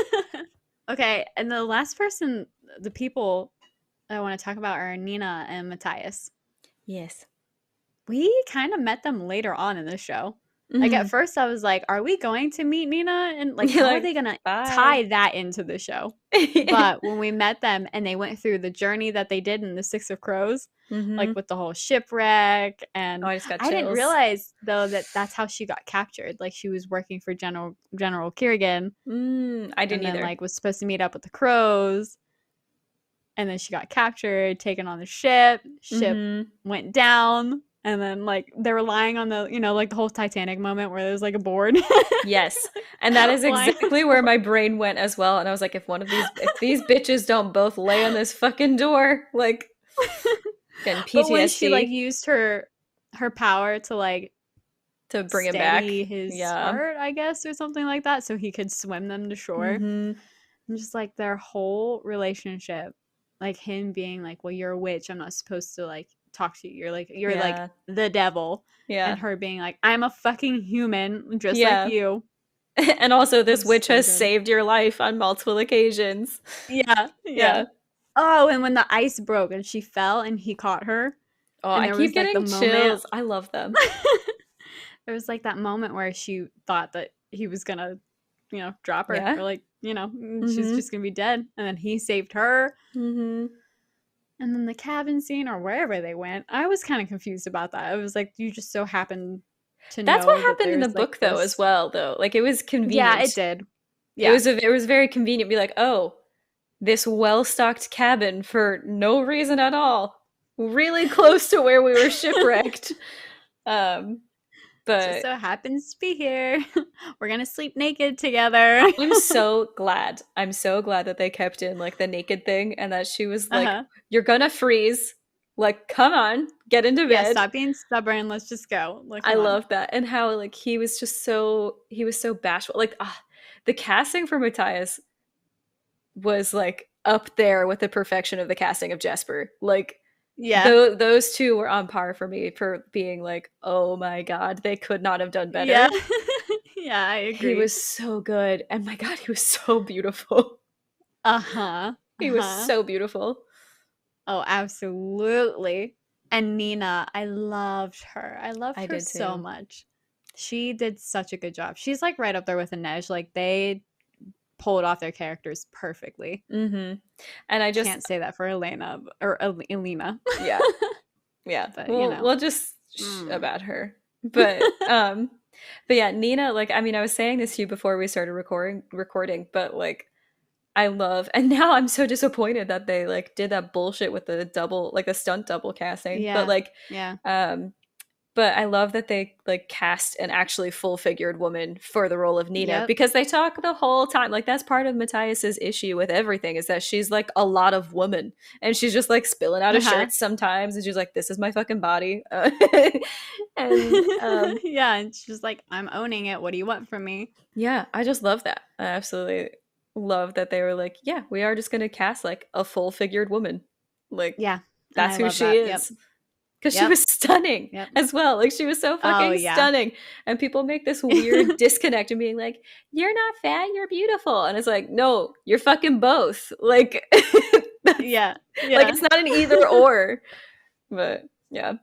Okay, and the last person, the people I want to talk about are Nina and Matthias. Yes. We kind of met them later on in the show. Like at Mhm. first I was like, are we going to meet Nina? And like You're how are like, they gonna bye. tie that into the show? But when we met them and they went through the journey that they did in the Six of Crows, like Mhm. with the whole shipwreck, Oh, and I just got I didn't chills. realize though that that's how she got captured. Like she was working for General Kerrigan I and didn't then either. like was supposed to meet up with the crows and then she got captured, taken on the ship. Ship Mhm. went down, and then like they're relying on the like the whole Titanic moment where there's like a board Yes. And that is lying. exactly where my brain went as well. And I was like, if these bitches don't both lay on this fucking door, like getting But when she like PTSD used her power to like to bring him back. steady his Yeah. heart, I guess, or something like that, so he could swim them to shore. Mhm. And just like their whole relationship. like him being like, well, you're a witch, I'm not supposed to like talk to you, you're like Yeah. the devil, and Yeah. her being like, I'm a fucking human just like Yeah. you. And also, It this was witch so has good. saved your life on multiple occasions. Yeah, yeah. Yeah. Oh, and when the ice broke and she fell and he caught her, Oh, and I there keep was like the getting moment chills. I love them. there was like that moment where she thought that he was gonna, drop her, Yeah. or like, she's Mm-hmm. just gonna be dead, and then he saved her. Mm-hmm. And then the cabin scene, or wherever they went, I was kind of confused about that. I was like, you just so happen to That's what know that happened in the there's like book, though, as this. well. Though, like, it was Yeah, convenient. it did. It Yeah. was it was very convenient. Be like, oh, this well-stocked cabin for no reason at all, really close to where we were shipwrecked. Um, Just but so happens to be here. We're gonna sleep naked together. I'm so glad. I'm so glad that they kept in like the naked thing and that she was like, Uh-huh. "You're gonna freeze. Like, come on, get into Yeah, bed." stop being stubborn. Let's just go. Like, I come on. love that. And how like he was so bashful. Like the casting for Matthias was like up there with the perfection of the casting of Jesper. Like Yeah. those two were on par for me for being like, "Oh my god, they could not have done Yeah. better." Yeah, I He agree. was so good. And my god, he was so beautiful. Uh-huh. He was Uh-huh. so beautiful. Oh, absolutely. And Nina, I loved her. I loved I her did so too. much. She did such a good job. She's like right up there with Inej. Like they pulled off their characters perfectly. Mm-hmm. And I just Can't say that for Elena or Elena. yeah. Yeah. But We'll just mm. about her. But yeah, Nina, like I mean, I was saying this to you before we started recording, but like I love and now I'm so disappointed that they like did that bullshit with the double like the stunt double casting. But Yeah. like Yeah. um but I love that they like cast an actually full-figured woman for the role of Nina Yep. because they talk the whole time like that's part of Matthias's issue with everything is that she's like a lot of woman and she's just like spilling out of Uh-huh. shirts sometimes and she's like this is my fucking body and Yeah, and she's like, I'm owning it. What do you want from me? yeah, I just love that. I absolutely love that they were like, yeah, we are just gonna cast like a full-figured woman, like Yeah. And that's I who love she that. Yep. is. Because she Yep. was stunning Yep. as well. Like she was so Oh fucking yeah. stunning. And people make this weird disconnect and being like, "You're not fat, you're beautiful." And it's like, no, you're fucking both. Like that's Yeah. like Yeah. it's not an either or. But yeah,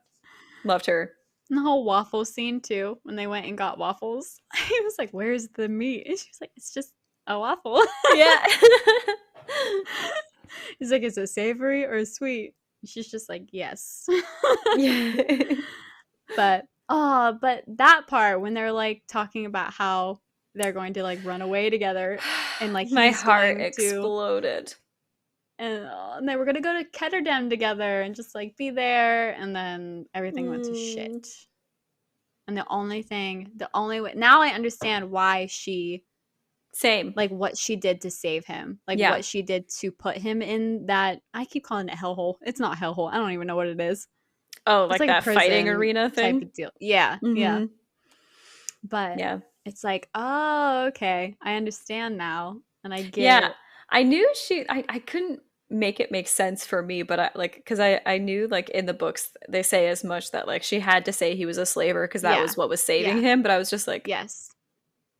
loved her. The whole waffle scene too, when they went and got waffles. I was like, "Where's the meat?" And she was like, "It's just a waffle." Yeah. He's like, "Is it savory or sweet?" And she's just like, "Yes." Yeah. But that part when they're like talking about how they're going to like run away together, and like My he's heart going to, exploded. and they were gonna go to Ketterdam together and just like be there, and then everything went to Mm, shit. And the only way now I understand why she, same. like what she did to save him, like Yeah. what she did to put him in that, I keep calling it hellhole. It's not hellhole. I don't even know what it is. Oh, It's like like a that fighting prison arena type thing. of deal. Yeah, yeah. Mm-hmm. But Yeah. it's like, oh, okay, I understand now, and I Yeah, get. I knew I couldn't make it make sense for me, but I like because I knew like in the books they say as much that like she had to say he was a slaver because that Yeah, was what was saving yeah, him. But I was just like, yes,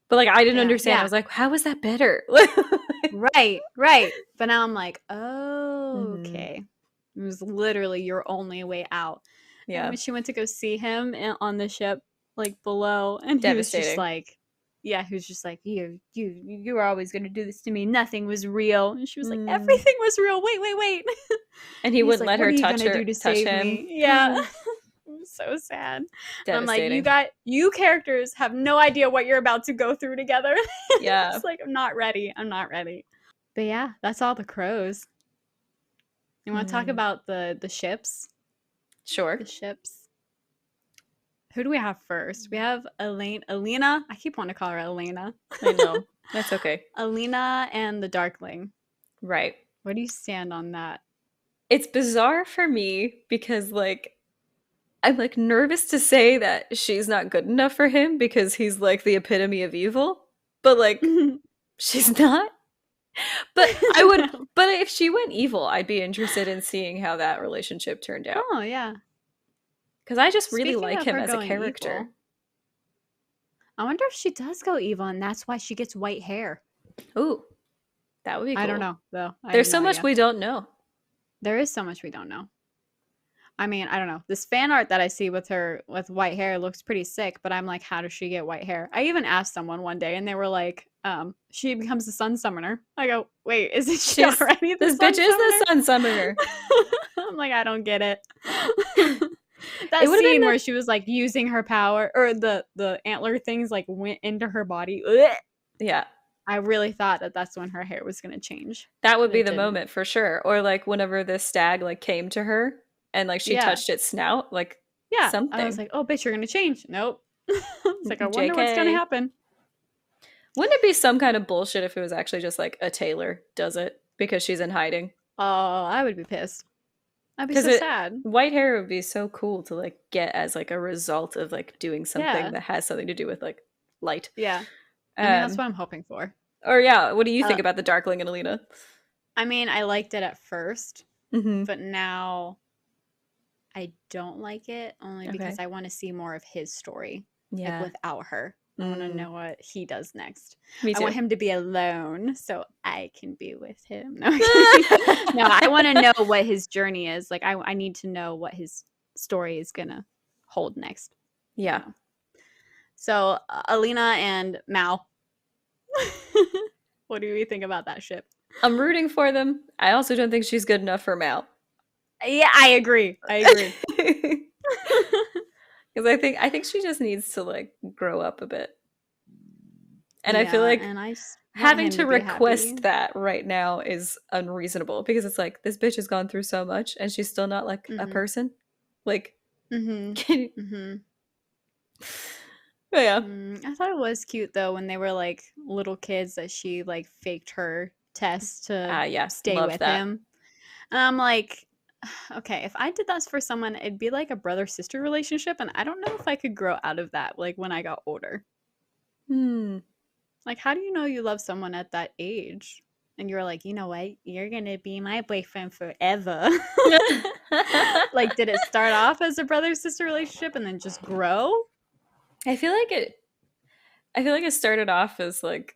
but like I didn't yeah, understand. I yeah. was like, how is that better? Right, right. But now I'm like, oh, Hmm. okay. It was literally your only way out. And Yeah, when she went to go see him on the ship, like below, and he was just devastating. like, yeah, he was just like, you were always gonna do this to me. Nothing was real. And she was like, Mm. everything was real. Wait, wait, wait. And he And he's wouldn't like, let what her are you gonna do to touch save him. me? Yeah. It was so sad. And I'm like, Devastating. you characters have no idea what you're about to go through together. Yeah, It's like, I'm not ready. I'm not ready. But yeah, that's all the crows. You want to talk mm. about the ships? Sure. The ships. Who do we have first? We have Elaine, Alina. I keep wanting to call her Elena. I know. That's okay. Alina and the Darkling. Right. Where do you stand on that? It's bizarre for me because like I'm like nervous to say that she's not good enough for him because he's like the epitome of evil, but like she's not. But I would, but if she went evil, I'd be interested in seeing how that relationship turned out. Oh, yeah. Because I just really Speaking like of him her as a going character. evil, I wonder if she does go evil and that's why she gets white hair. Ooh, that would be I don't cool. know, though. I have There's no so much idea. we don't know. There is so much we don't know. I mean, I don't know. This fan art that I see with her with white hair looks pretty sick, but I'm like, how does she get white hair? I even asked someone one day and they were like, she becomes the sun summoner. I go, wait, isn't she She's already the this bitch sun is the summoner? sun summoner. I'm like, I don't get it. It That would have been scene where she was like using her power or the antler things like went into her body. Ugh. yeah. I really thought that that's when her hair was going to change, That would but be it the didn't. moment for sure. Or like whenever the stag like came to her and like she Yeah. touched its snout, like Yeah. I was something. like, oh, bitch, you're going to change. Nope. It's like, I wonder what's going to JK. happen. Wouldn't it be some kind of bullshit if it was actually just like a tailor does it because she's in hiding? Oh, I would be pissed. I'd be Because so it sad. white hair would be so cool to like get as like a result of like doing something Yeah. that has something to do with like light. Yeah. I mean, that's Um what I'm hoping for. or yeah, what do you Uh, think about the Darkling and Alina? I mean, I liked it at first, Mm-hmm. but now I don't like it only because Okay. I want to see more of his story, like Yeah. without her. I want to Mm, know what he does next. me I want too. him to be alone so I can be with him. No, I'm kidding. No, I want to know what his journey is. Like, I need to know what his story is going to hold next, you yeah. know. So, Alina and Mal, what do we think about that ship? I'm rooting for them. I also don't think she's good enough for Mal. Yeah, I agree. I agree. Because I think she just needs to like grow up a bit. And I feel Yeah, like and I just want having him to to be happy. request that right now is unreasonable because it's like this bitch has gone through so much and she's still not like a Mhm. person. Like, Mhm. can you... Mhm. But yeah. I thought it was cute though when they were like little kids that she like faked her test to Yeah, stay loved with that. him. And I'm like, okay, if I did that for someone, it'd be like a brother-sister relationship, and I don't know if I could grow out of that like when I got older. Hmm. Like, how do you know you love someone at that age? And you're like, you know what? You're gonna be my boyfriend forever. Like, did it start off as a brother-sister relationship and then just grow? I feel like it I feel like it started off as like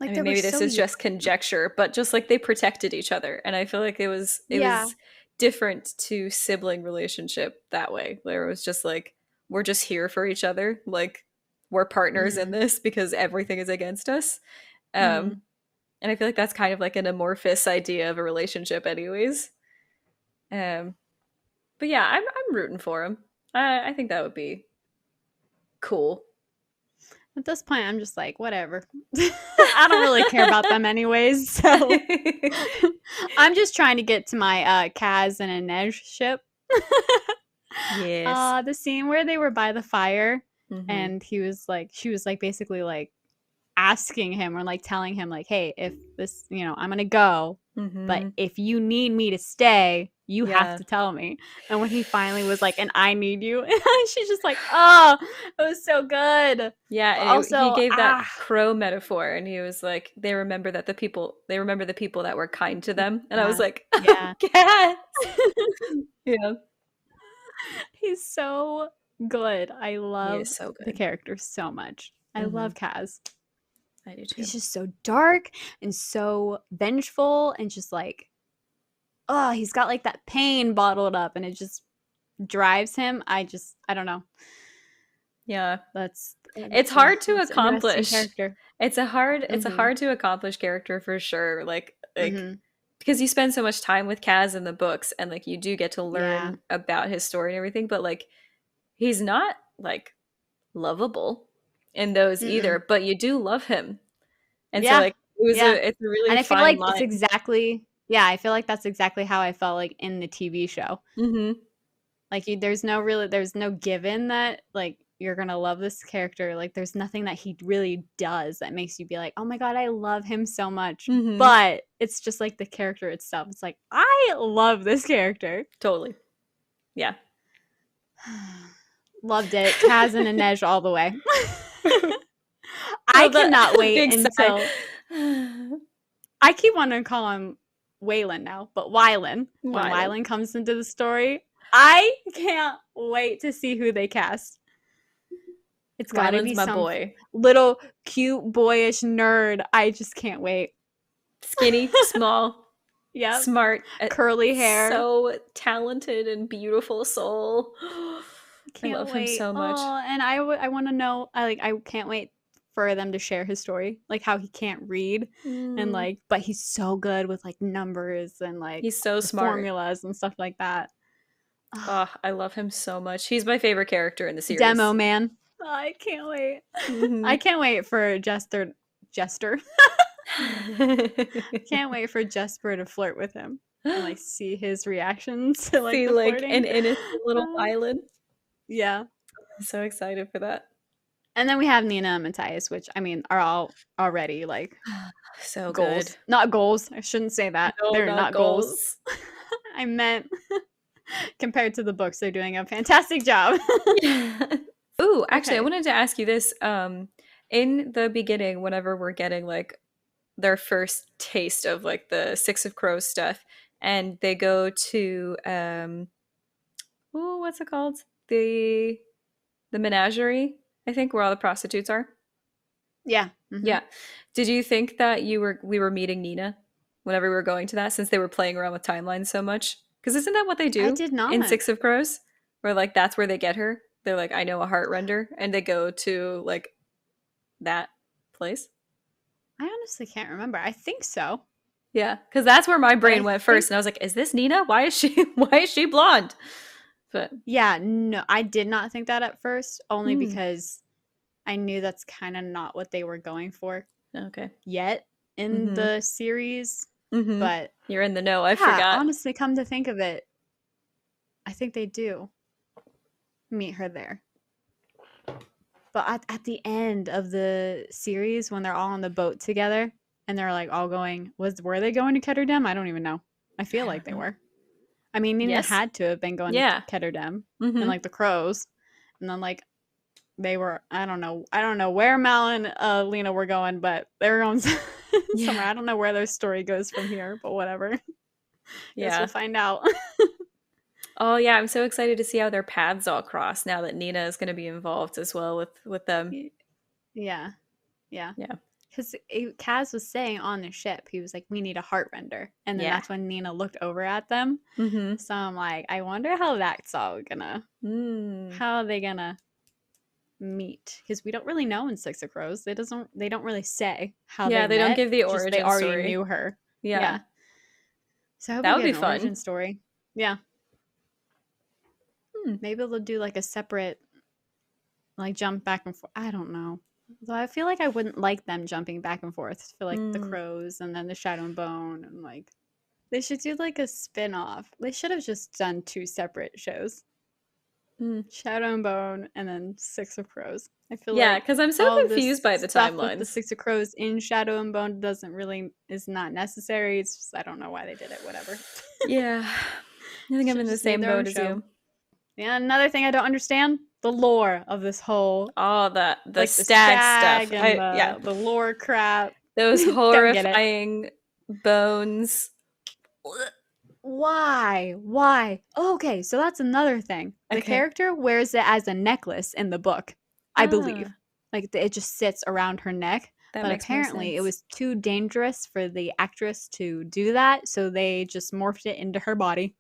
I Like, mean they were maybe this so is young. just conjecture, but just like they protected each other. And I feel like it Yeah. was different to sibling relationship that way. Where it was just like we're just here for each other. Like we're partners in Mhm. this because everything is against us. Um Mhm. and I feel like that's kind of like an amorphous idea of a relationship anyways. Um but yeah, I'm rooting for him. I think that would be cool. At this point, I'm just like, whatever. I don't really care about them anyways. So I'm just trying to get to my Kaz and Inej ship. Yes. The scene where they were by the fire Mm-hmm. and she was like basically like asking him or like telling him like, hey, if this, I'm gonna go, but Mm-hmm. if you need me to stay, you have Yeah. to tell me. And when he finally was like, and I need you, and she's just like, oh, it was so good. Yeah, But and he also, gave that crow metaphor, and he was like, they remember the people that were kind to them, and I was yeah, like, oh, yeah. cats. Yeah, He's so good. I he love is so the good. character so much. I Hmm. love Kaz. I do He's too. just so dark and so vengeful and just like, oh, he's got like that pain bottled up and it just drives him. I don't know. Yeah, That's it's hard to that's an interesting accomplish. character. It's a Mhm. hard to accomplish character for sure. Like Mhm. because you spend so much time with Kaz in the books, and like you do get to Yeah. learn about his story and everything, but like he's not like lovable in those Mm-mm. either, but you do love him. And so Yeah. like it was Yeah. it's a really And I feel fine like it's line. exactly yeah, I feel like that's exactly how I felt like in the TV show. Mhm. Like there's no given that like you're gonna love this character. Like there's nothing that he really does that makes you be like, oh my god, I love him so much. Mhm. But it's just like the character itself. It's like I love this character. Totally. Yeah. Loved it. Kaz and Inej all the way. I Well, that cannot wait big sigh. until. I keep wanting to call him Waylon now, but Wylan. When Wylan. Wylan comes into the story, I can't wait to see who they cast. It's got to Wylan's be my some boy. little cute boyish nerd. I just can't wait. Skinny, small, Yep. smart, Curly hair. so talented and beautiful soul. I Can't love him wait. so much. Oh, and I want to know. I can't wait for them to share his story, like how he can't read, and Mm, like, but he's so good with like numbers and like he's so the smart. formulas and stuff like that. Oh, I love him so much. He's my favorite character in the Demo series. man. I can't wait. Mm-hmm. I can't wait for Jester. Can't wait for Jesper to flirt with him and like see his reactions to like See, the like an flirting. innocent little Uh, island. yeah. I'm so excited for that. And then we have Nina and Matthias, which I mean are all already like So good. goals. Not goals. I shouldn't say that. No, They're not not goals. goals. I meant compared to the books, they're doing a fantastic job. Ooh, actually, I Okay. wanted to ask you this. In the beginning, whenever we're getting like their first taste of like the Six of Crows stuff, and they go to ooh, what's it called? The menagerie, I think, where all the prostitutes are. Yeah. Mm-hmm. Yeah. Did you think that we were meeting Nina whenever we were going to that, since they were playing around with timelines so much? Because isn't that what they I do did in not. Six of Crows? Where like that's where they get her. They're like, I know a heart render, and they go to like that place. I honestly can't remember. I think so. Yeah, because that's where my But brain I went think first, and I was like, "Is this Nina? Why is she? Why is she blonde?" But yeah, no, I did not think that at first, only hmm, because I knew that's kind of not what they were going for okay, yet in mm-hmm, the series. mm-hmm. But You're in the know. I yeah, forgot. honestly, come to think of it, I think they do meet her there. But at the end of the series, when they're all on the boat together and they're like all going, were they going to Ketterdam? I don't even know. I I feel like don't they know. were. I mean, Nina Yes. had to have been going to Yeah. Ketterdam and Mm-hmm. like the crows, and then like they were. I don't know where Mal and Lena were going, but they were going somewhere. Yeah. I don't know where their story goes from here, but whatever. Guess we'll Yeah. find out. Oh yeah, I'm so excited to see how their paths all cross now that Nina is going to be involved as well with them. Yeah, yeah. Yeah. Because Kaz was saying on the ship, he was like, "We need a heart render," and then Yeah. that's when Nina looked over at them. Mm-hmm. So I'm like, I wonder how that's all gonna, Mm. how are they gonna meet? Because we don't really know in Six of Crows. They don't really say how Yeah, they they don't met. give the Just they origin already story. knew her. Yeah. Yeah. So I hope That we would get be an origin fun. story. Yeah. Hmm. Maybe they'll do like a separate, like jump back and forth. I don't know. Though I feel like I wouldn't like them jumping back and forth for like the Mm. crows and then the shadow and bone and like they should do like a spin-off. They should have just done two separate shows. Mm. Shadow and Bone and then Six of Crows. I feel Yeah, like because I'm so all confused this by the stuff with the timelines. Six of Crows in Shadow and Bone doesn't really is not necessary. It's just I don't know why they did it, whatever. Yeah. I think I'm Should in have the just made same their own boat as show. you. Yeah, another thing I don't understand, the lore of this whole Oh, the like the stag stuff. stag and I yeah. the lore crap. Those Don't get it. horrifying bones. Why? Why? Oh, okay, so that's another thing. The Okay. character wears it as a necklace in the book, I believe. Ah, Like it just sits around her neck. that But makes more apparently, it sense. was too dangerous for the actress to do that, so they just morphed it into her body.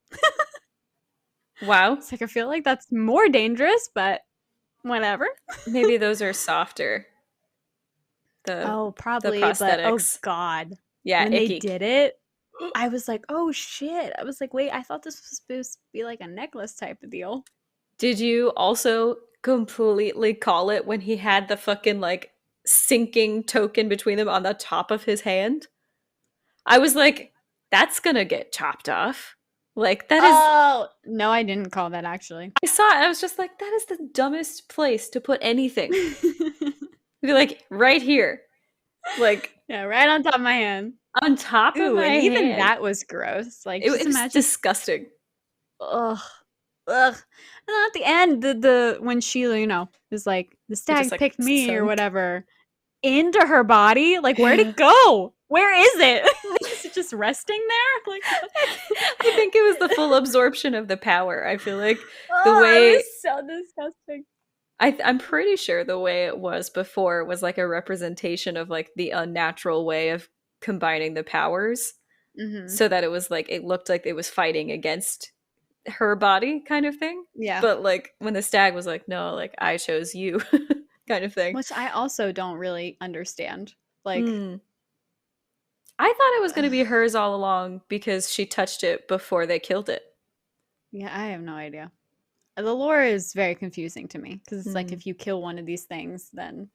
Wow. It's like I feel like that's more dangerous, but whatever. Maybe those are softer. The Oh, the probably, but oh prosthetics. god. Yeah, When they icky. did it, I was like, "Oh shit." I was like, "Wait, I thought this was supposed to be like a necklace type of deal." Did you also completely call it when he had the fucking like sinking token between them on the top of his hand? I was like, that's gonna get chopped off. Like that is Oh, no, I didn't call that actually. I saw it, I was just like, that is the dumbest place to put anything. Be like right here. Like Yeah, right on top of my hand. on top of Ooh, my and even hand. that was gross. Like, just It was imagine. disgusting. Ugh, ugh. And then at the end, the when Sheila, is like, the It just stag like picked me or sunk. whatever. into her body? Like, where'd it go? Where is it? Is it just resting there? Like, I think it was the full absorption of the power. I feel like the oh, it way was so disgusting. I'm pretty sure the way it was before was like a representation of like the unnatural way of combining the powers, Mm-hmm. so that it was like it looked like it was fighting against her body kind of thing. Yeah. But like when the stag was like, no, like I chose you kind of thing. Which I also don't really understand. Like, Mm. I thought it was going to be hers all along because she touched it before they killed it. yeah, I have no idea. The lore is very confusing to me because it's like Mm. if you kill one of these things, then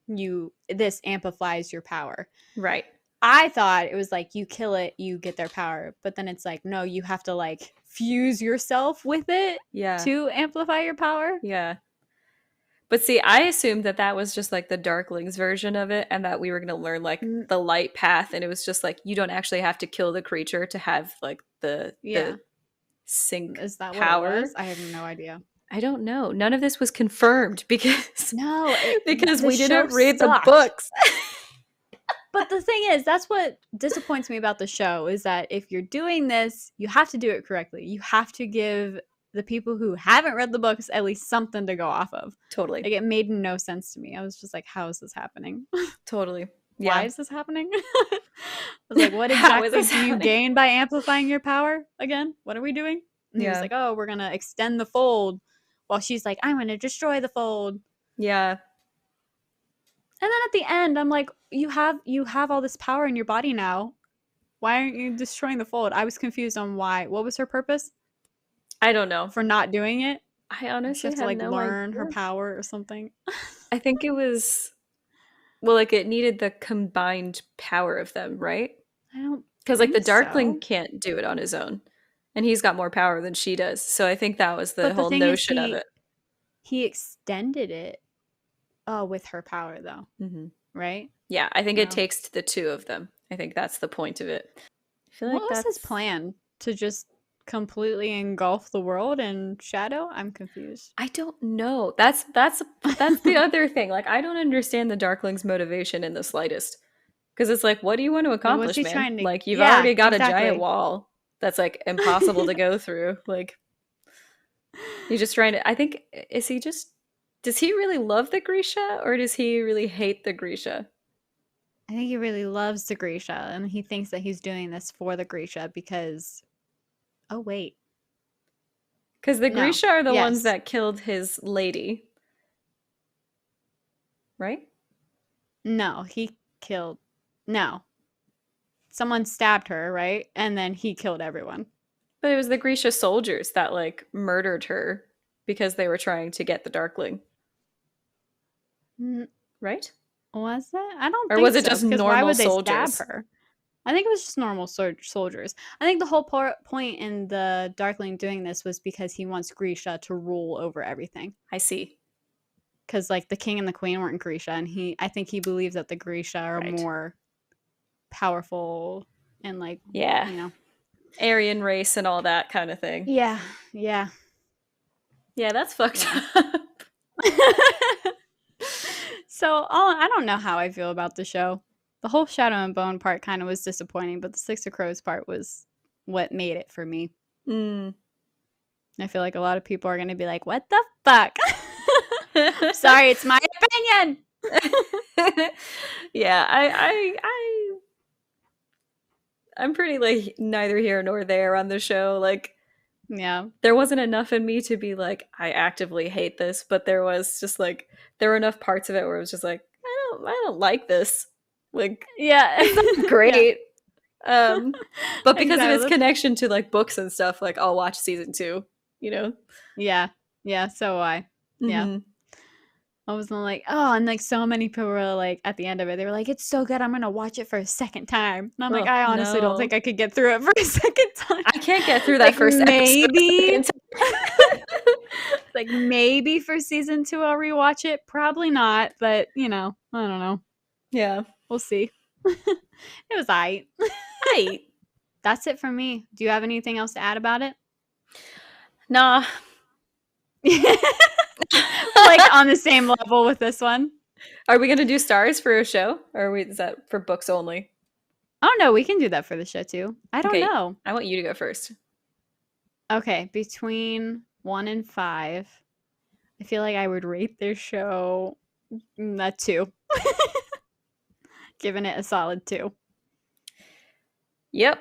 this amplifies your power. Right. I thought it was like you kill it, you get their power, but then it's like no, you have to like fuse yourself with it Yeah. to amplify your power. Yeah. But see, I assumed that that was just like the Darklings version of it, and that we were going to learn like the light path, and it was just like you don't actually have to kill the creature to have like the sync Is that power. what it was? I have no idea. I don't know. None of this was confirmed because because we didn't read the books. But the thing is, that's what disappoints me about the show is that if you're doing this, you have to do it correctly. You have to give the people who haven't read the books at least something to go off of. Totally. Like, it made no sense to me. I was just like, how is this happening? Totally. Yeah. Why is this happening? I was like, what exactly do you gain by amplifying your power again? What are we doing? And he was like, oh, we're going to extend the fold. While she's like, I'm going to destroy the fold. Yeah. And then at the end, I'm like, you have all this power in your body now. Why aren't you destroying the fold? I was confused on why. What was her purpose? I don't know. For not doing it? I honestly she have to like learn her power or something. I think it was like it needed the combined power of them, right? I don't because like the Darkling can't do it on his own, and he's got more power than she does. So I think that was the whole notion of it. He extended it with her power though. Mm-hmm. Right? Yeah, I think it takes the two of them. I think that's the point of it. I feel what was his plan? To just completely engulf the world in shadow? I'm confused. I don't know. That's the other thing. Like, I don't understand the Darkling's motivation in the slightest. Because it's like, what do you want to accomplish, man? Like, you've already got a giant wall that's like impossible to go through. Like, he's just trying to. I think does he really love the Grisha, or does he really hate the Grisha? I think he really loves the Grisha, and he thinks that he's doing this for the Grisha because. Oh wait. Because the Grisha are the ones that killed his lady. Right? No, he killed. No. Someone stabbed her, right? And then he killed everyone. But it was the Grisha soldiers that like murdered her because they were trying to get the Darkling. Right? Was that? I don't think so. Or was it just normal why would they soldiers? Stab her? I think it was just normal soldiers. I think the whole point in the Darkling doing this was because he wants Grisha to rule over everything. I see. Because like the king and the queen weren't Grisha, and I think he believes that the Grisha are more powerful and like Aryan race and all that kind of thing. Yeah. That's fucked up. So I don't know how I feel about the show. The whole Shadow and Bone part kind of was disappointing, but the Six of Crows part was what made it for me. I feel like a lot of people are going to be like, what the fuck? Sorry, it's my opinion. Yeah, I'm pretty like neither here nor there on the show. Like, there wasn't enough in me to be like, I actively hate this, but there was just like, there were enough parts of it where it was just like, I don't like this. Like, it's not great. But because of its connection to like books and stuff, like I'll watch season 2, you know? Yeah, so I. Yeah. I was like, oh, and like so many people were like, at the end of it, they were like, it's so good, I'm gonna watch it for a second time. And I'm like, I honestly don't think I could get through it for a second time. I can't get through that first maybe. Like maybe for season 2 I'll rewatch it. Probably not, but I don't know. Yeah. We'll see. It was aight. Aight. That's it for me. Do you have anything else to add about it? Nah. Like on the same level with this one? Are we gonna do stars for a show, or is that for books only? Oh no, we can do that for the show too. I don't Okay, know. I want you to go first. Okay, between 1 and 5, I feel like I would rate this show a 2. Giving it a solid 2. Yep,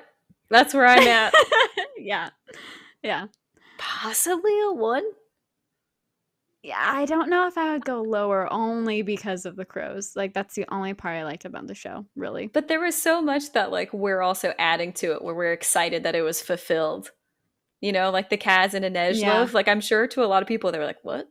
that's where I'm at. Yeah. Yeah. Possibly a 1. Yeah, I don't know if I would go lower only because of the crows. Like that's the only part I liked about the show, really. But there was so much that like we're also adding to it, where we're excited that it was fulfilled. You know, like the Kaz and Inej Yeah. love. Like I'm sure to a lot of people they were like, "What?"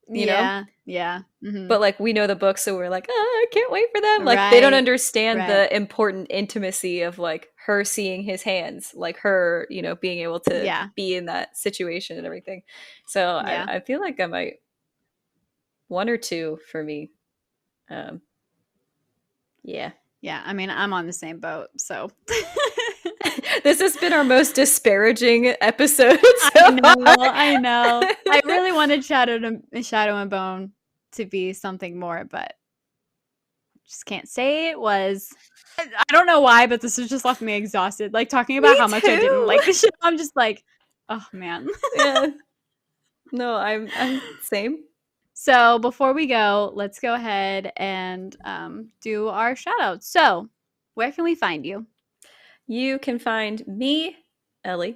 You know. Yeah. Yeah. But like we know the book, so we're like, oh, I can't wait for them. Like they don't Right. understand Right. the important intimacy of like her seeing his hands, like her, you know, being able to Yeah. be in that situation and everything. So Yeah. I feel like I might 1 or 2 for me. Yeah. Yeah. I mean, I'm on the same boat, so. This has been our most disparaging episode I so know. far. I know. I really wanted Shadow and Bone to be something more, but just can't say it was. I don't know why, but this has just left me exhausted. Like talking about Me how much I didn't too. like the show. I'm just like, oh man. Yeah. No, I'm same. So before we go, let's go ahead and do our shout outs. So where can we find you? You can find me, Ellie,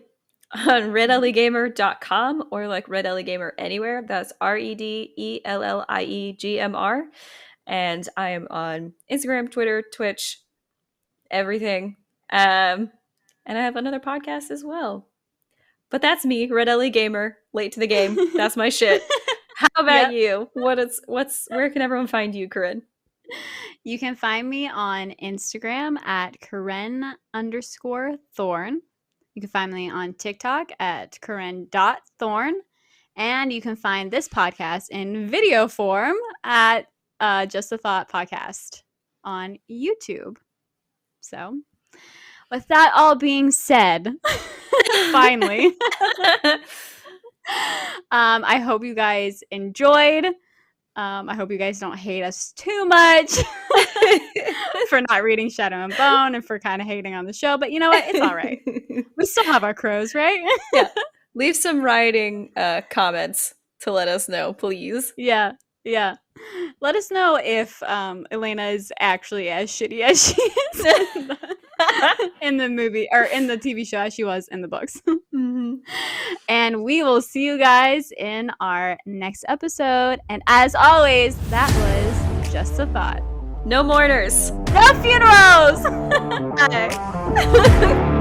on redelliegamer.com or like Red Ellie Gamer anywhere. That's REDELLIEGMR. And I am on Instagram, Twitter, Twitch, everything. And I have another podcast as well. But that's me, Red Ellie Gamer, late to the game. That's my shit. How about you? Where can everyone find you, Corinne? You can find me on Instagram at Corinne_Thorn. You can find me on TikTok at Corinne.Thorn. And you can find this podcast in video form at Just a Thought Podcast on YouTube. So, with that all being said, finally, I hope you guys enjoyed. I hope you guys don't hate us too much for not reading Shadow and Bone and for kind of hating on the show. But you know what? It's all right. We still have our crows, right? Yeah. Leave some writing comments to let us know, please. Yeah. Yeah. Let us know if Elena is actually as shitty as she is in the movie or in the TV show as she was in the books. Mm-hmm. And we will see you guys in our next episode. And as always, that was Just a Thought. No mourners. No funerals. Bye.